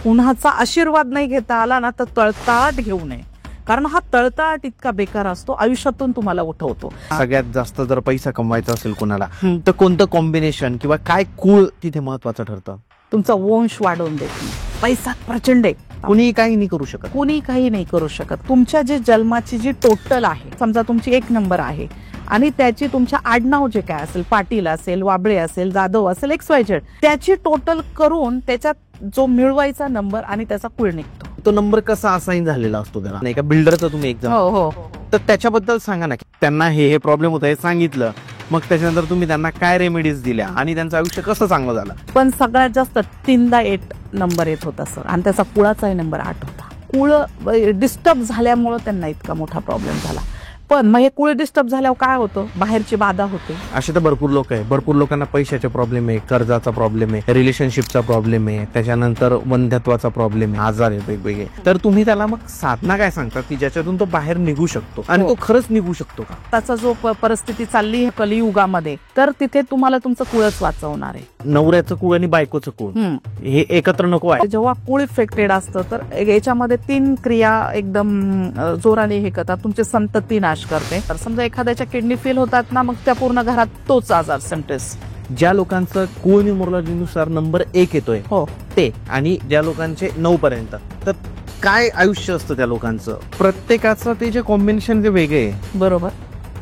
कुणाचा आशीर्वाद नाही घेता आला ना तर तळताट घेऊ नये, कारण हा तळताट इतका बेकार असतो, आयुष्यातून तुम्हाला उठवतो. सगळ्यात जास्त जर पैसा कमवायचा असेल कोणाला तर कोणतं कॉम्बिनेशन किंवा काय कूळ तिथे महत्वाचं ठरतं? तुमचा वंश वाढवून देत नाही. पैसा प्रचंड आहे, कुणी काही नाही करू शकत. कोणी काही नाही करू शकत. तुमच्या जे जन्माची जी टोटल आहे, समजा तुमची 1 नंबर आहे आणि त्याची तुमच्या आडनाव जे काय असेल, पाटील असेल, वाबळे असेल, जाधव असेल, XYZ, त्याची टोटल करून त्याच्यात जो मिळवायचा नंबर आणि त्याचा कुळ निघतो. तो नंबर कसा असाइन झालेला असतो त्याला, नाही का? बिल्डरचा तुम्ही एक्झाम, हो हो, तर त्याच्याबद्दल सांगा ना. त्यांना हे प्रॉब्लेम होत आहे सांगितलं, मग त्याच्यानंतर तुम्ही त्यांना काय रेमेडीज दिल्या आणि त्यांचं आयुष्य कसं चांगलं झालं? पण सगळ्यात जास्त 3दा 8 नंबर येत होता सर, आणि त्याचा कुळाचाही नंबर 8 होता. कुळ डिस्टर्ब झाल्यामुळे त्यांना इतका मोठा प्रॉब्लेम झाला. पण मग हे कुळ डिस्टर्ब झाल्यावर काय होतं, बाहेरची बाधा होते. असे तर भरपूर लोक आहे, भरपूर लोकांना पैशाचे प्रॉब्लेम आहे, कर्जाचा प्रॉब्लेम आहे, रिलेशनशिपचा प्रॉब्लेम आहे, त्याच्यानंतर वंध्यत्वाचा प्रॉब्लेम आहे, आजार आहे वेगवेगळे. तर तुम्ही त्याला मग साधना काय सांगता की ज्याच्यातून तो बाहेर निघू शकतो आणि तो खरंच निघू शकतो का? त्याचा जो परिस्थिती चालली आहे कलियुगामध्ये, तर तिथे तुम्हाला तुमचं कुळच वाचवणार आहे. नवऱ्याचं कुळ आणि बायकोचं कुळ हे एकत्र नको आहे. जेव्हा कुळ इफेक्टेड असतं तर याच्यामध्ये 3 क्रिया एकदम जोराने हे करतात. तुमचे संतती नाश करते. तर समजा एखाद्याच्या किडनी फेल होतात ना, मग त्या पूर्ण घरात तोच आजार सिम्प्टम्स. ज्या लोकांचं कुळ न्यूमरोलॉजीनुसार नंबर 1 येतोय हो ते, आणि ज्या लोकांचे 9 पर्यंत, तर काय आयुष्य असतं त्या लोकांचं? प्रत्येकाचं ते जे कॉम्बिनेशन जे वेगळे आहे, बरोबर.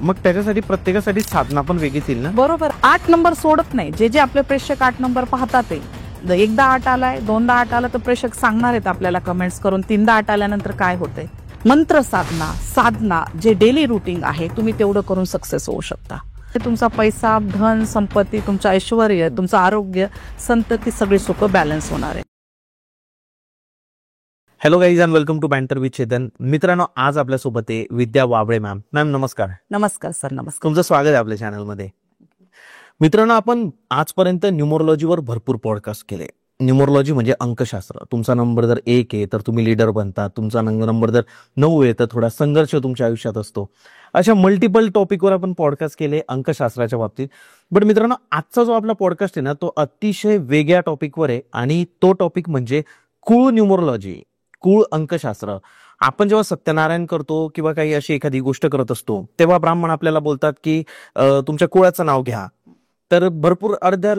मग त्याच्यासाठी प्रत्येकासाठी साधना पण वेगळीच येईल ना? बरोबर. 8 नंबर सोडत नाही. जे आपले प्रेक्षक 8 नंबर पाहतात ते, एकदा 8 आलाय, 2दा 8 आला तर प्रेक्षक सांगणार आहेत आपल्याला कमेंट्स करून 3दा 8 आल्यानंतर काय होतंय. मंत्र साधना जे डेली रुटीन आहे, तुम्ही तेवढं करून सक्सेस होऊ शकता. तुमचा पैसा, धन, संपत्ती, तुमचं ऐश्वर्य, तुमचं आरोग्य, संतती, सगळी सुख बॅलन्स होणार आहे. Hello guys and welcome to banter with Chetan. मित्रांनो, आज आपल्यासोबत आहे विद्या वाबळे मॅम. मॅम नमस्कार. नमस्कार सर. नमस्कार. तुमचं स्वागत आहे आपल्या चॅनलमध्ये. मित्रांनो, आपण आजपर्यंत न्यूमरोलॉजीवर भरपूर पॉडकास्ट केले. न्यूमरोलॉजी म्हणजे अंकशास्त्र. तुमचा नंबर जर 1 आहे तर तुम्ही लीडर बनता, तुमचा नंबर जर 9 आहे तर थोडा संघर्ष तुमच्या आयुष्यात असतो. अशा मल्टिपल टॉपिकवर आपण पॉडकास्ट केले अंकशास्त्राच्या बाबतीत. बट मित्रांनो, आजचा जो आपला पॉडकास्ट आहे ना, तो अतिशय वेगळ्या टॉपिकवर आहे, आणि तो टॉपिक म्हणजे कुळ न्यूमरोलॉजी, कुळ अंकशास्त्र. आपण जेव्हा सत्यनारायण करतो किंवा काही अशी एखादी गोष्ट करत असतो, तेव्हा ब्राह्मण आपल्याला बोलतात की तुमच्या कुळाचं नाव घ्या. तर भरपूर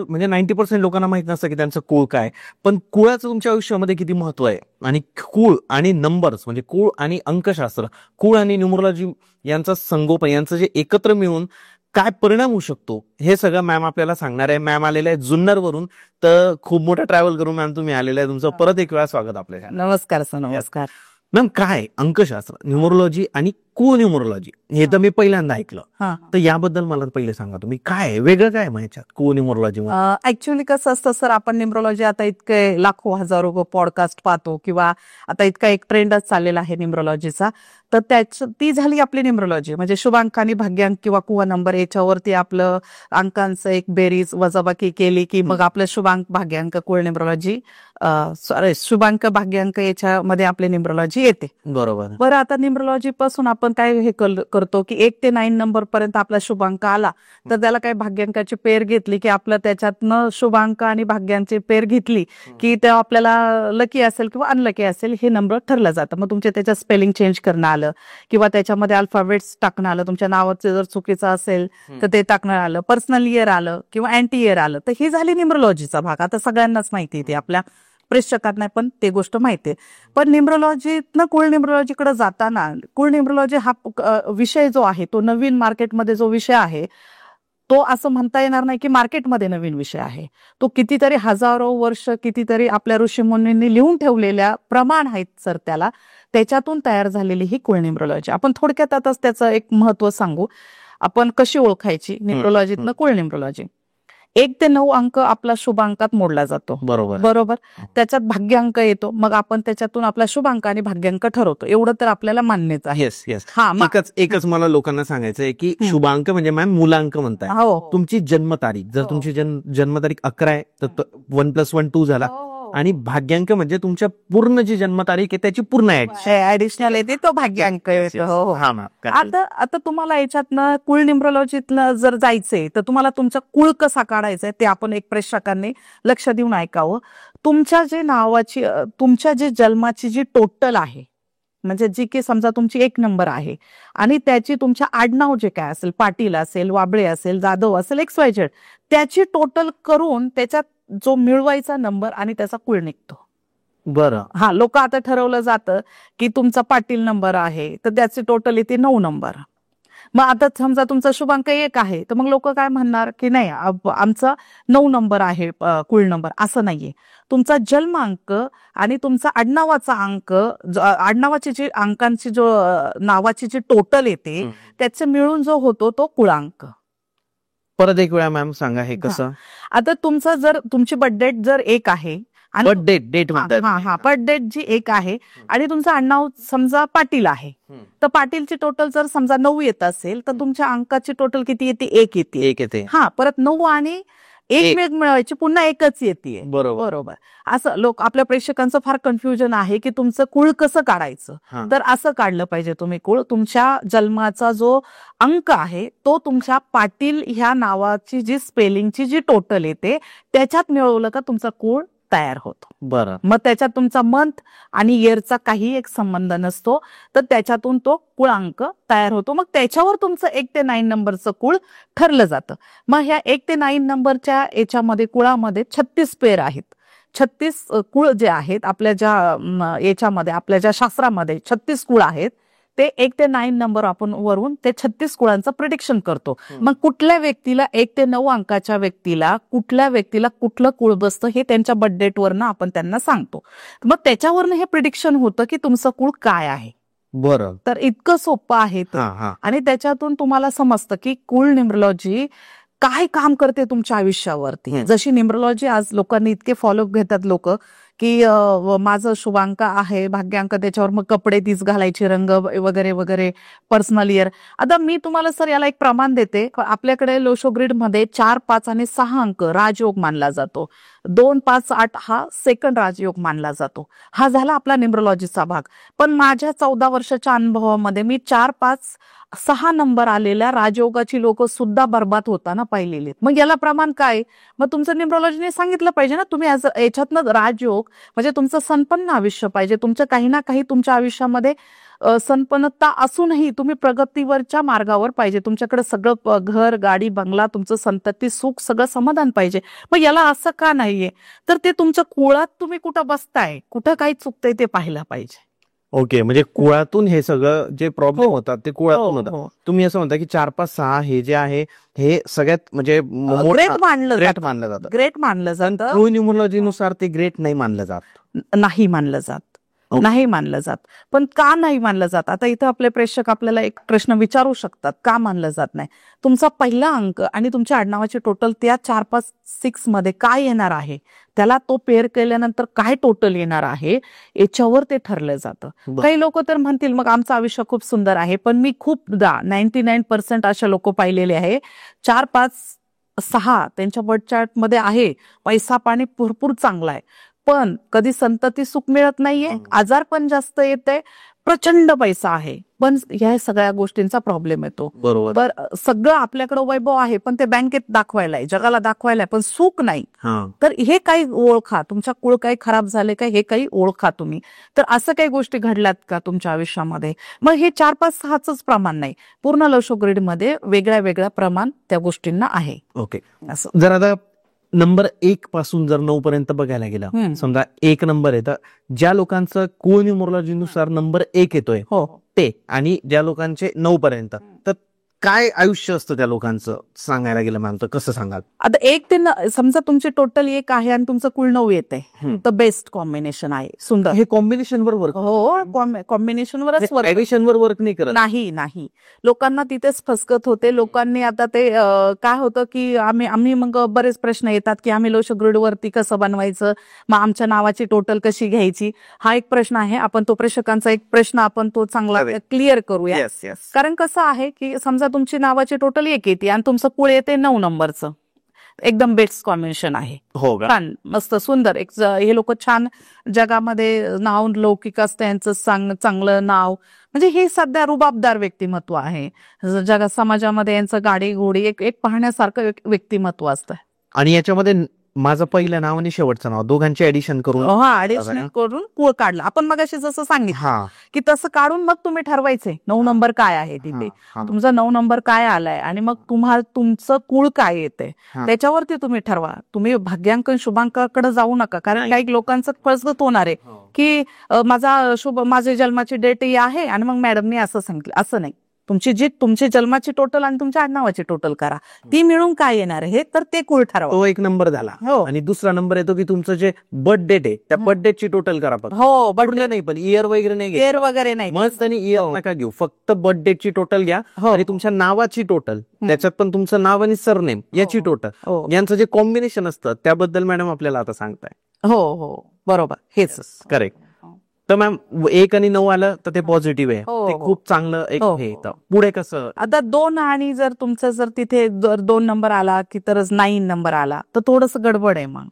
म्हणजे 90% लोकांना माहित नसतं की त्यांचं कुळ काय. पण कुळाचं तुमच्या आयुष्यामध्ये किती महत्व आहे, आणि कुळ आणि नंबर्स म्हणजे कुळ आणि अंकशास्त्र, कुळ आणि न्यूमरोलॉजी यांचा संगोपन, यांचं जे एकत्र मिळून काय परिणाम होऊ शकतो, हे सगळं मॅम आपल्याला सांगणार आहे. मॅम आलेल्या आहे जुन्नरवरून, तर खूप मोठा ट्रॅव्हल करून मॅम तुम्ही आलेला आहे. तुमचं परत एक वेळा स्वागत आपल्या. नमस्कार सर. नमस्कार मॅम. काय अंकशास्त्र, न्यूमरोलॉजी आणि कुळ न्यूमरोलॉजी हे तर मी पहिल्यांदा ऐकलं, तर याबद्दल मला पहिले सांगा तुम्ही, काय वेगळं काय माहिती कुळ न्यूमरोलॉजी? ऍक्च्युअली कसं असतं सर, आपण न्यूमरोलॉजी आता इतके लाखो हजारो पॉडकास्ट पाहतो, किंवा आता इतका एक ट्रेंडच चाललेला आहे न्यूमरोलॉजीचा. तर ती झाली आपली न्यूमरोलॉजी, म्हणजे शुभांक आणि भाग्यांक किंवा कुवा नंबर, याच्यावरती आपलं अंकांचं एक बेरीज वजाबाकी केली की मग आपलं शुभांक भाग्यांक कुळ न्यूमरोलॉजी, शुभांक भाग्यांक याच्यामध्ये आपली न्यूमरोलॉजी येते. बरोबर. बरं, आता न्यूमरोलॉजी पासून आपण काय हे करतो की 1 ते 9 नंबर पर्यंत आपला शुभांक आला तर त्याला काय भाग्यांकाची पेर घेतली की आपलं त्याच्यातनं शुभांक आणि भाग्यांची पेर घेतली की ते आपल्याला लकी असेल किंवा अनलकी असेल हे नंबर ठरलं जातं. मग तुमच्या त्याच्यात स्पेलिंग चेंज करणं आलं, किंवा त्याच्यामध्ये अल्फाबेट्स टाकणं आलं, तुमच्या नावाचं जर चुकीचं असेल तर ते टाकणं आलं, पर्सनल इयर आलं किंवा अँटी इयर आलं, तर ही झाली न्यूमरोलॉजीचा भाग. आता सगळ्यांनाच माहिती आहे, आपल्या प्रेक्षकांना पण ते गोष्ट माहिती आहे. पण न्यूमरोलॉजीतनं कुळ न्यूमरोलॉजीकडे जाताना, कुळ न्यूमरोलॉजी हा विषय जो आहे तो नवीन मार्केटमध्ये जो विषय आहे, तो असं म्हणता येणार नाही की मार्केटमध्ये नवीन विषय आहे. तो कितीतरी हजारो वर्ष, कितीतरी आपल्या ऋषीमुनींनी लिहून ठेवलेल्या प्रमाण आहेत सर त्याला, त्याच्यातून तयार झालेली ही कुळ न्यूमरोलॉजी. आपण थोडक्यात आताच त्याचं एक महत्व सांगू. आपण कशी ओळखायची न्यूमरोलॉजीतनं कुळ न्यूमरोलॉजी. 1 ते 9 अंक आपला शुभांकात मोडला जातो. बरोबर. त्याच्यात भाग्यांक येतो, मग आपण त्याच्यातून आपला शुभांक आणि भाग्यांक ठरवतो. एवढं तर आपल्याला मान्यच आहे. एकच मला लोकांना सांगायचं आहे की शुभांक म्हणजे मॅम मूलांक म्हणताय. तुमची जन्मतारीख, जर तुमची जन्मतारीख 11 आहे तर 1 + 1 2 झाला, आणि भाग्यांक म्हणजे तुमच्या पूर्ण जी जन्मतारीख आहे त्याची पूर्ण ऍडिशनल येते, तो भाग्यांक येतो. आता तुम्हाला याच्यातनं कुळ न्यूमरोलॉजीतनं जर जायचंय तर तुम्हाला तुमचा कुळ कसा काढायचा ते आपण एक प्रेक्षकांनी लक्ष देऊन ऐकावं. तुमच्या जे नावाची तुमच्या जे जन्माची जी टोटल आहे, म्हणजे जी की समजा तुमची 1 नंबर आहे आणि त्याची तुमच्या आडनाव जे काय असेल, पाटील असेल, वाबळे असेल, जाधव असेल, XYZ, त्याची टोटल करून त्याच्यात जो मिळवायचा नंबर आणि त्याचा कुळ निघतो. बरं. हा, लोक आता ठरवलं जातं की तुमचा पाटील नंबर आहे तर त्याची टोटल येते 9 नंबर. मग आता समजा तुमचा शुभांक 1 आहे तर मग लोक काय म्हणणार की नाही आमचा 9 नंबर आहे कुळ नंबर. असं नाहीये. तुमचा जन्मांक आणि तुमचा आडनावाचा अंक, आडनावाची जी अंकांची जो नावाची जी टोटल येते त्याचे मिळून जो होतो तो कुळांक. परत एक वेळा मॅम सांगा हे कसं. आता तुमचा जर तुमची बर्थडे जर 1 आहे आणि डेट म्हणतात. हा बर्थडे जी 1 आहे आणि तुमचं आडनाव समजा पाटील आहे तर पाटीलची टोटल जर समजा 9 येत असेल तर तुमच्या अंकाची टोटल किती येते? 1 येते. 1 येते. हा, परत 9 आणि 1 मिळवायची, पुन्हा 1च येते. बरोबर. असं लोक आपल्या प्रेक्षकांचं फार कन्फ्युजन आहे की तुमचं कुळ कसं काढायचं. तर असं काढलं पाहिजे तुम्ही कुळ. तुमच्या जन्माचा जो अंक आहे तो तुमच्या पाटील ह्या नावाची जी स्पेलिंगची जी टोटल येते त्याच्यात मिळवलं का तुमचा कुळ तयार होतो. बरं. मग त्याच्यात तुमचा मंथ आणि इयरचा काही एक संबंध नसतो तर त्याच्यातून तो कुळांक तयार होतो. मग त्याच्यावर तुमचं 1 ते 9 नंबरचं कुळ ठरलं जातं. मग ह्या 1 ते 9 नंबरच्या याच्यामध्ये कुळामध्ये 36 पेर आहेत. 36 कुळ जे आहेत आपल्या ज्या याच्यामध्ये, आपल्या ज्या शास्त्रामध्ये 36 कुळ आहेत. ते 1 ते 9 नंबर आपण वरून ते 36 कुळांचं प्रिडिक्शन करतो. मग कुठल्या व्यक्तीला 1 ते 9 अंकाच्या व्यक्तीला कुठलं कुळ बसतं हे त्यांच्या बर्थ डेट वरनं आपण त्यांना सांगतो. मग त्याच्यावरनं हे प्रिडिक्शन होतं की तुमचं कुळ काय आहे. बरं. तर इतकं सोपं आहे ते. आणि त्याच्यातून तुम्हाला समजतं की कुळ न्यूमरोलॉजी काय काम करते तुमच्या आयुष्यावरती. जशी न्यूमरोलॉजी आज लोकांनी इतके फॉलोअप घेतात लोक की माझं शुभांक आहे, भाग्यांक, त्याच्यावर मग कपडे तीच घालायचे, रंग वगैरे वगैरे, पर्सनल इयर. आता मी तुम्हाला सर याला एक प्रमाण देते. आपल्याकडे लोशो ग्रिड मध्ये 4, 5 आणि 6 अंक राजयोग मानला जातो. 2, 5, 8 हा सेकंड राजयोग मानला जातो. हा झाला आपला न्यूमरोलॉजीचा भाग. पण माझ्या 14 वर्षाच्या अनुभवामध्ये मी 4, 5, 6 नंबर आलेल्या राजयोगाची लोक सुद्धा बर्बाद होताना पाहिलेली. मग याला प्रमाण काय? मग तुमचं न्यूमरोलॉजीने सांगितलं पाहिजे ना, तुम्ही याच्यातनं राजयोग म्हणजे तुमचं संपन्न आयुष्य पाहिजे. तुमचं काही ना काही तुमच्या आयुष्यामध्ये संपन्नता असूनही तुम्ही प्रगतीवरच्या मार्गावर पाहिजे. तुमच्याकडे सगळं घर, गाडी, बंगला, तुमचं संतती, सुख, सगळं समाधान पाहिजे. मग याला असं का नाहीये? तर ते तुमच्या कुळात तुम्ही कुठं बसताय, कुठं काही चुकतंय ते पाहिलं पाहिजे. ओके, म्हणजे कुळातून हे सगळं जे प्रॉब्लेम होतात ते कुळातून होतात. तुम्ही असं म्हणता की 4, 5, 6 हे जे आहे हे सगळ्यात म्हणजे ग्रेट मानलं जातं. ग्रेट मानलं जातं. ट्रू न्यूमरोलॉजीनुसार ते ग्रेट नाही मानलं जात. नाही मानलं जात. नाही मानलं जात. पण का नाही मानलं जात? आता इथं आपले प्रेक्षक आपल्याला एक प्रश्न विचारू शकतात, का मानलं जात नाही? तुमचा पहिला अंक आणि तुमच्या आडनावाची टोटल त्या 4, 5, 6 मध्ये काय येणार आहे, त्याला तो पेअर केल्यानंतर काय टोटल येणार आहे याच्यावर ते ठरलं जातं. काही लोक तर म्हणतील मग आमचं आयुष्य खूप सुंदर आहे. पण मी खूपदा 99% अशा लोक पाहिलेले आहे 4, 5, 6 त्यांच्या बर्थ चार्ट मध्ये आहे, पैसा पाणी भरपूर चांगला आहे, पण कधी संतती सुख मिळत नाहीये, आजार पण जास्त येते, प्रचंड पैसा आहे, पण ह्या सगळ्या गोष्टींचा प्रॉब्लेम येतो. बरोबर. सगळं आपल्याकडे वैभव आहे पण ते बँकेत दाखवायला आहे, जगाला दाखवायला आहे, पण सुख नाही. तर हे काही ओळखा, तुमच्या कुळ काही खराब झाले का हे काही ओळखा तुम्ही. तर असं काही गोष्टी घडल्यात का तुमच्या आयुष्यामध्ये? मग हे 4, 5, 6च प्रमाण नाही, पूर्ण लोशो ग्रिड मध्ये वेगळ्या वेगळ्या प्रमाण त्या गोष्टींना आहे. ओके, असं जर आता नंबर 1 पासून जर 9 पर्यंत बघायला गेलं, समजा 1 नंबर आहे तर ज्या लोकांचं कुळ न्यूमरोलॉजीनुसार नंबर 1 येतोय ते, आणि ज्या लोकांचे 9 पर्यंत, तर काय आयुष्य असतं त्या लोकांचं सांगायला गेलं मॅम तर कसं सांगाल? आता 1 ते समजा तुमची टोटल 1 आहे आणि तुमचं कुळ 9 येत आहे तर बेस्ट कॉम्बिनेशन आहे, सुंदर. हे कॉम्बिनेशन वर वर्क? हो, कॉम्बिनेशनवरच वर वर्क नाही करत. नाही. लोकांना तिथेच फसगत होते. लोकांनी आता ते काय होतं की आम्ही मग बरेच प्रश्न येतात की आम्ही लोशो ग्रिड वरती कसं बनवायचं, मग आमच्या नावाची टोटल कशी घ्यायची, हा एक प्रश्न आहे. आपण तो प्रेक्षकांचा एक प्रश्न आपण तो चांगला क्लिअर करूया. कारण कसं आहे की समजा तुमची नावाची टोटल 1 येते आणि तुमचं कुळ येते 9 नंबरचं, एकदम बेस्ट कॉम्बिनेशन आहे. हो, छान, मस्त, सुंदर. हे लोक छान जगामध्ये नाव लौकिक असतं यांचं, चांगलं नाव, म्हणजे हे सध्या रुबाबदार व्यक्तिमत्व आहे जगात, समाजामध्ये यांचं गाडी घोडी एक पाहण्यासारखं व्यक्तिमत्व असतं. आणि याच्यामध्ये माझं पहिलं नाव आणि शेवटचं नाव दोघांचे ऍडिशन करून हा ऍडिशनल करून कुळ काढला आपण मगाशी जसं सांगितलं हा की तसं काढून मग तुम्ही ठरवायचे 9 नंबर काय आहे तिथे, तुमचा 9 नंबर काय आलाय आणि मग तुम्हाला तुमचं कुळ काय येते त्याच्यावरती तुम्ही ठरवा. तुम्ही भाग्यांकन शुभांकाकडे जाऊ नका, कारण काही लोकांचं फसगत होणार आहे की माझी जन्माची डेट ही आहे आणि मग मॅडमनी असं सांगितलं. असं नाही, तुमची जन्माची टोटल आणि तुमच्या आडनावाची टोटल करा, ती मिळून काय येणार आहे तर ते कुळ ठरवा. तो एक नंबर झाला. हो. आणि दुसरा नंबर येतो की तुमचं जे बर्थ डेट आहे त्या बर्थ डेटची टोटल करा. हो, बर्थडे नाही पण इयर वगैरे नाही घ्या. डेट वगैरे नाही, मस्त आणि इयर नका घेऊ, फक्त बर्थ डेटची टोटल घ्या आणि तुमच्या नावाची टोटल, त्याच्यात पण तुमचं नाव आणि सरनेम याची टोटल, यांचं जे कॉम्बिनेशन असतं त्याबद्दल मॅडम आपल्याला आता सांगताय. हो हो बरोबर, हेच करेक्ट. तर मॅम 1 आणि 9 आलं तर ते पॉझिटिव्ह आहे, ते खूप चांगलं एक हे. पुढे कसं आता 2 आणि जर तुमचं जर तिथे जर 2 नंबर आला की तरच 9 नंबर आला तर थोडस गडबड आहे मग,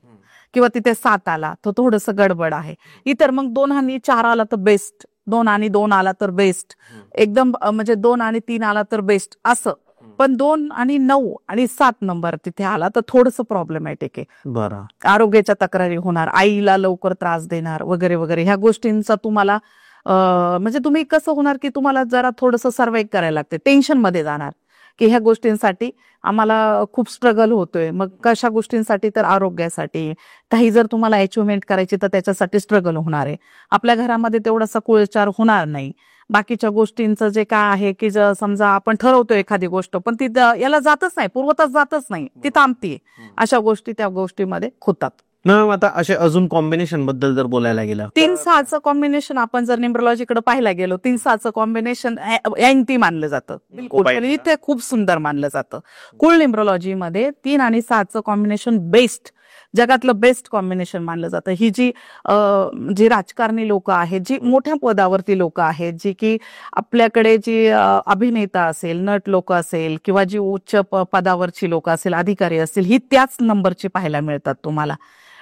किंवा तिथे 7 आला तर थोडस गडबड आहे. इतर मग 2 आणि 4 आला तर बेस्ट, 2 आणि 2 आला तर बेस्ट एकदम, म्हणजे 2 आणि 3 आला तर बेस्ट असं. पण 2 आणि 9 आणि 7 नंबर तिथे आला तर थोडस प्रॉब्लेमॅटिक आहे. बरं, आरोग्याच्या तक्रारी होणार, आईला लवकर त्रास देणार वगैरे वगैरे, ह्या गोष्टींचा तुम्हाला म्हणजे तुम्ही कसं होणार की तुम्हाला जरा थोडंसं सर्वाइव्ह करायला लागते, टेन्शन मध्ये जाणार की ह्या गोष्टींसाठी आम्हाला खूप स्ट्रगल होतोय. मग कशा गोष्टींसाठी तर आरोग्यासाठी, काही जर तुम्हाला अचिव्हमेंट करायची तर त्याच्यासाठी स्ट्रगल होणार आहे. आपल्या घरामध्ये तेवढासा कुळचार होणार नाही. बाकीच्या गोष्टींचं जे काय आहे की समजा आपण ठरवतो एखादी गोष्ट पण ती याला जातच नाही, पूर्वतच जातच नाही, ती थांबतीये, अशा गोष्टी त्या गोष्टीमध्ये होतात. आता असे अजून कॉम्बिनेशन बद्दल जर बोलायला गेलं, 3-6चं कॉम्बिनेशन आपण जर न्यूमरोलॉजीकडे पाहायला गेलो, 3-6चं कॉम्बिनेशन अँटी मानलं जातं, बिलकुल इथे खूप सुंदर मानलं जातं. कुळ न्यूमरोलॉजीमध्ये 3 आणि 6चं कॉम्बिनेशन बेस्ट, जगातलं बेस्ट कॉम्बिनेशन मानलं जातं. ही जी राजकारणी लोक आहेत, जी मोठ्या पदावरती लोक आहेत, जी की आपल्याकडे जी अभिनेता असेल, नट लोक असेल किंवा जी उच्च पदावरची लोक असेल, अधिकारी असतील, ही त्याच नंबरची पाहायला मिळतात तुम्हाला.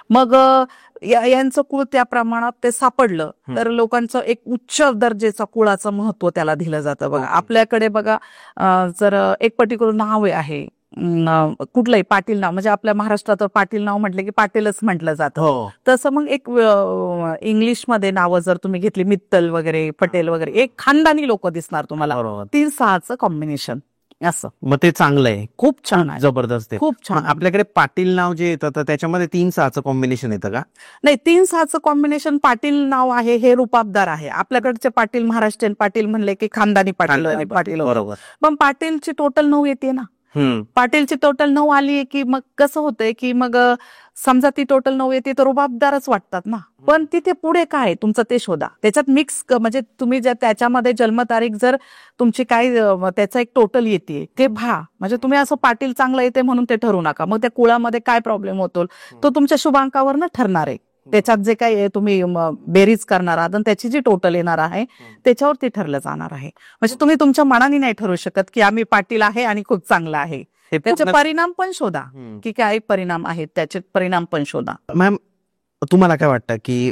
मग यांचं कुळ त्या प्रमाणात ते सापडलं तर लोकांचं एक उच्च दर्जेचा कुळाचं महत्व त्याला दिलं जातं. बघा आपल्याकडे बघा जर एक पर्टिक्युलर नाव आहे, कुठलंही पाटील नाव, म्हणजे आपल्या महाराष्ट्रात पाटील नाव म्हटलं की पाटीलच म्हटलं जातं. तसं मग एक इंग्लिशमध्ये नावं जर तुम्ही घेतली, मित्तल वगैरे, पटेल वगैरे, एक खानदानी लोक दिसणार तुम्हाला. 3-6चं कॉम्बिनेशन असं, मग ते चांगलं आहे, खूप छान आहे, जबरदस्त आहे, खूप छान. आपल्याकडे पाटील नाव जे येतं तर त्याच्यामध्ये 3-6चं कॉम्बिनेशन येतं का? नाही, 3-6चं कॉम्बिनेशन पाटील नाव आहे हे रुपाबदार आहे. आपल्याकडचे पाटील महाराष्ट्रीयन पाटील म्हणले की खानदानी पाटील, बरोबर. पण पाटीलची टोटल 9 येते ना. पाटीलची टोटल 9 आली की मग कसं होतंय की मग समजा ती टोटल 9 येते तर रुबाबदारच वाटतात ना. पण तिथे पुढे काय तुमचं ते शोधा, त्याच्यात मिक्स, म्हणजे तुम्ही जर त्याच्यामध्ये जन्मतारीख जर तुमची काय त्याचा एक टोटल येते ते पहा. म्हणजे तुम्ही असं पाटील चांगलं येते म्हणून ते ठरू नका, मग त्या कुळामध्ये काय प्रॉब्लेम होतो तो तुमच्या शुभांकावर न ठरणार आहे. त्याच्यात जे काही तुम्ही बेरीज करणार आहात आणि त्याची जी टोटल येणार आहे त्याच्यावरती ठरलं जाणार आहे. म्हणजे तुम्ही तुमच्या मनाने नाही ठरवू शकत की आम्ही पाटील आहे आणि खूप चांगला आहे. त्याचे परिणाम पण शोधा की काय परिणाम आहेत, त्याचे परिणाम पण शोधा. मॅम तुम्हाला काय वाटतं की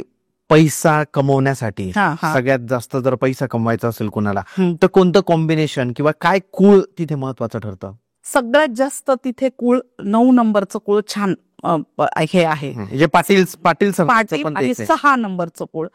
पैसा कमवण्यासाठी सगळ्यात जास्त जर पैसा कमवायचा असेल कोणाला तर कोणतं कॉम्बिनेशन किंवा काय कुळ तिथे महत्वाचं ठरतं? सगळ्यात जास्त तिथे कुळ 9 नंबरचं कुळ छान हे आहे, म्हणजे पाटील आणि 6 नंबरचं कुळ,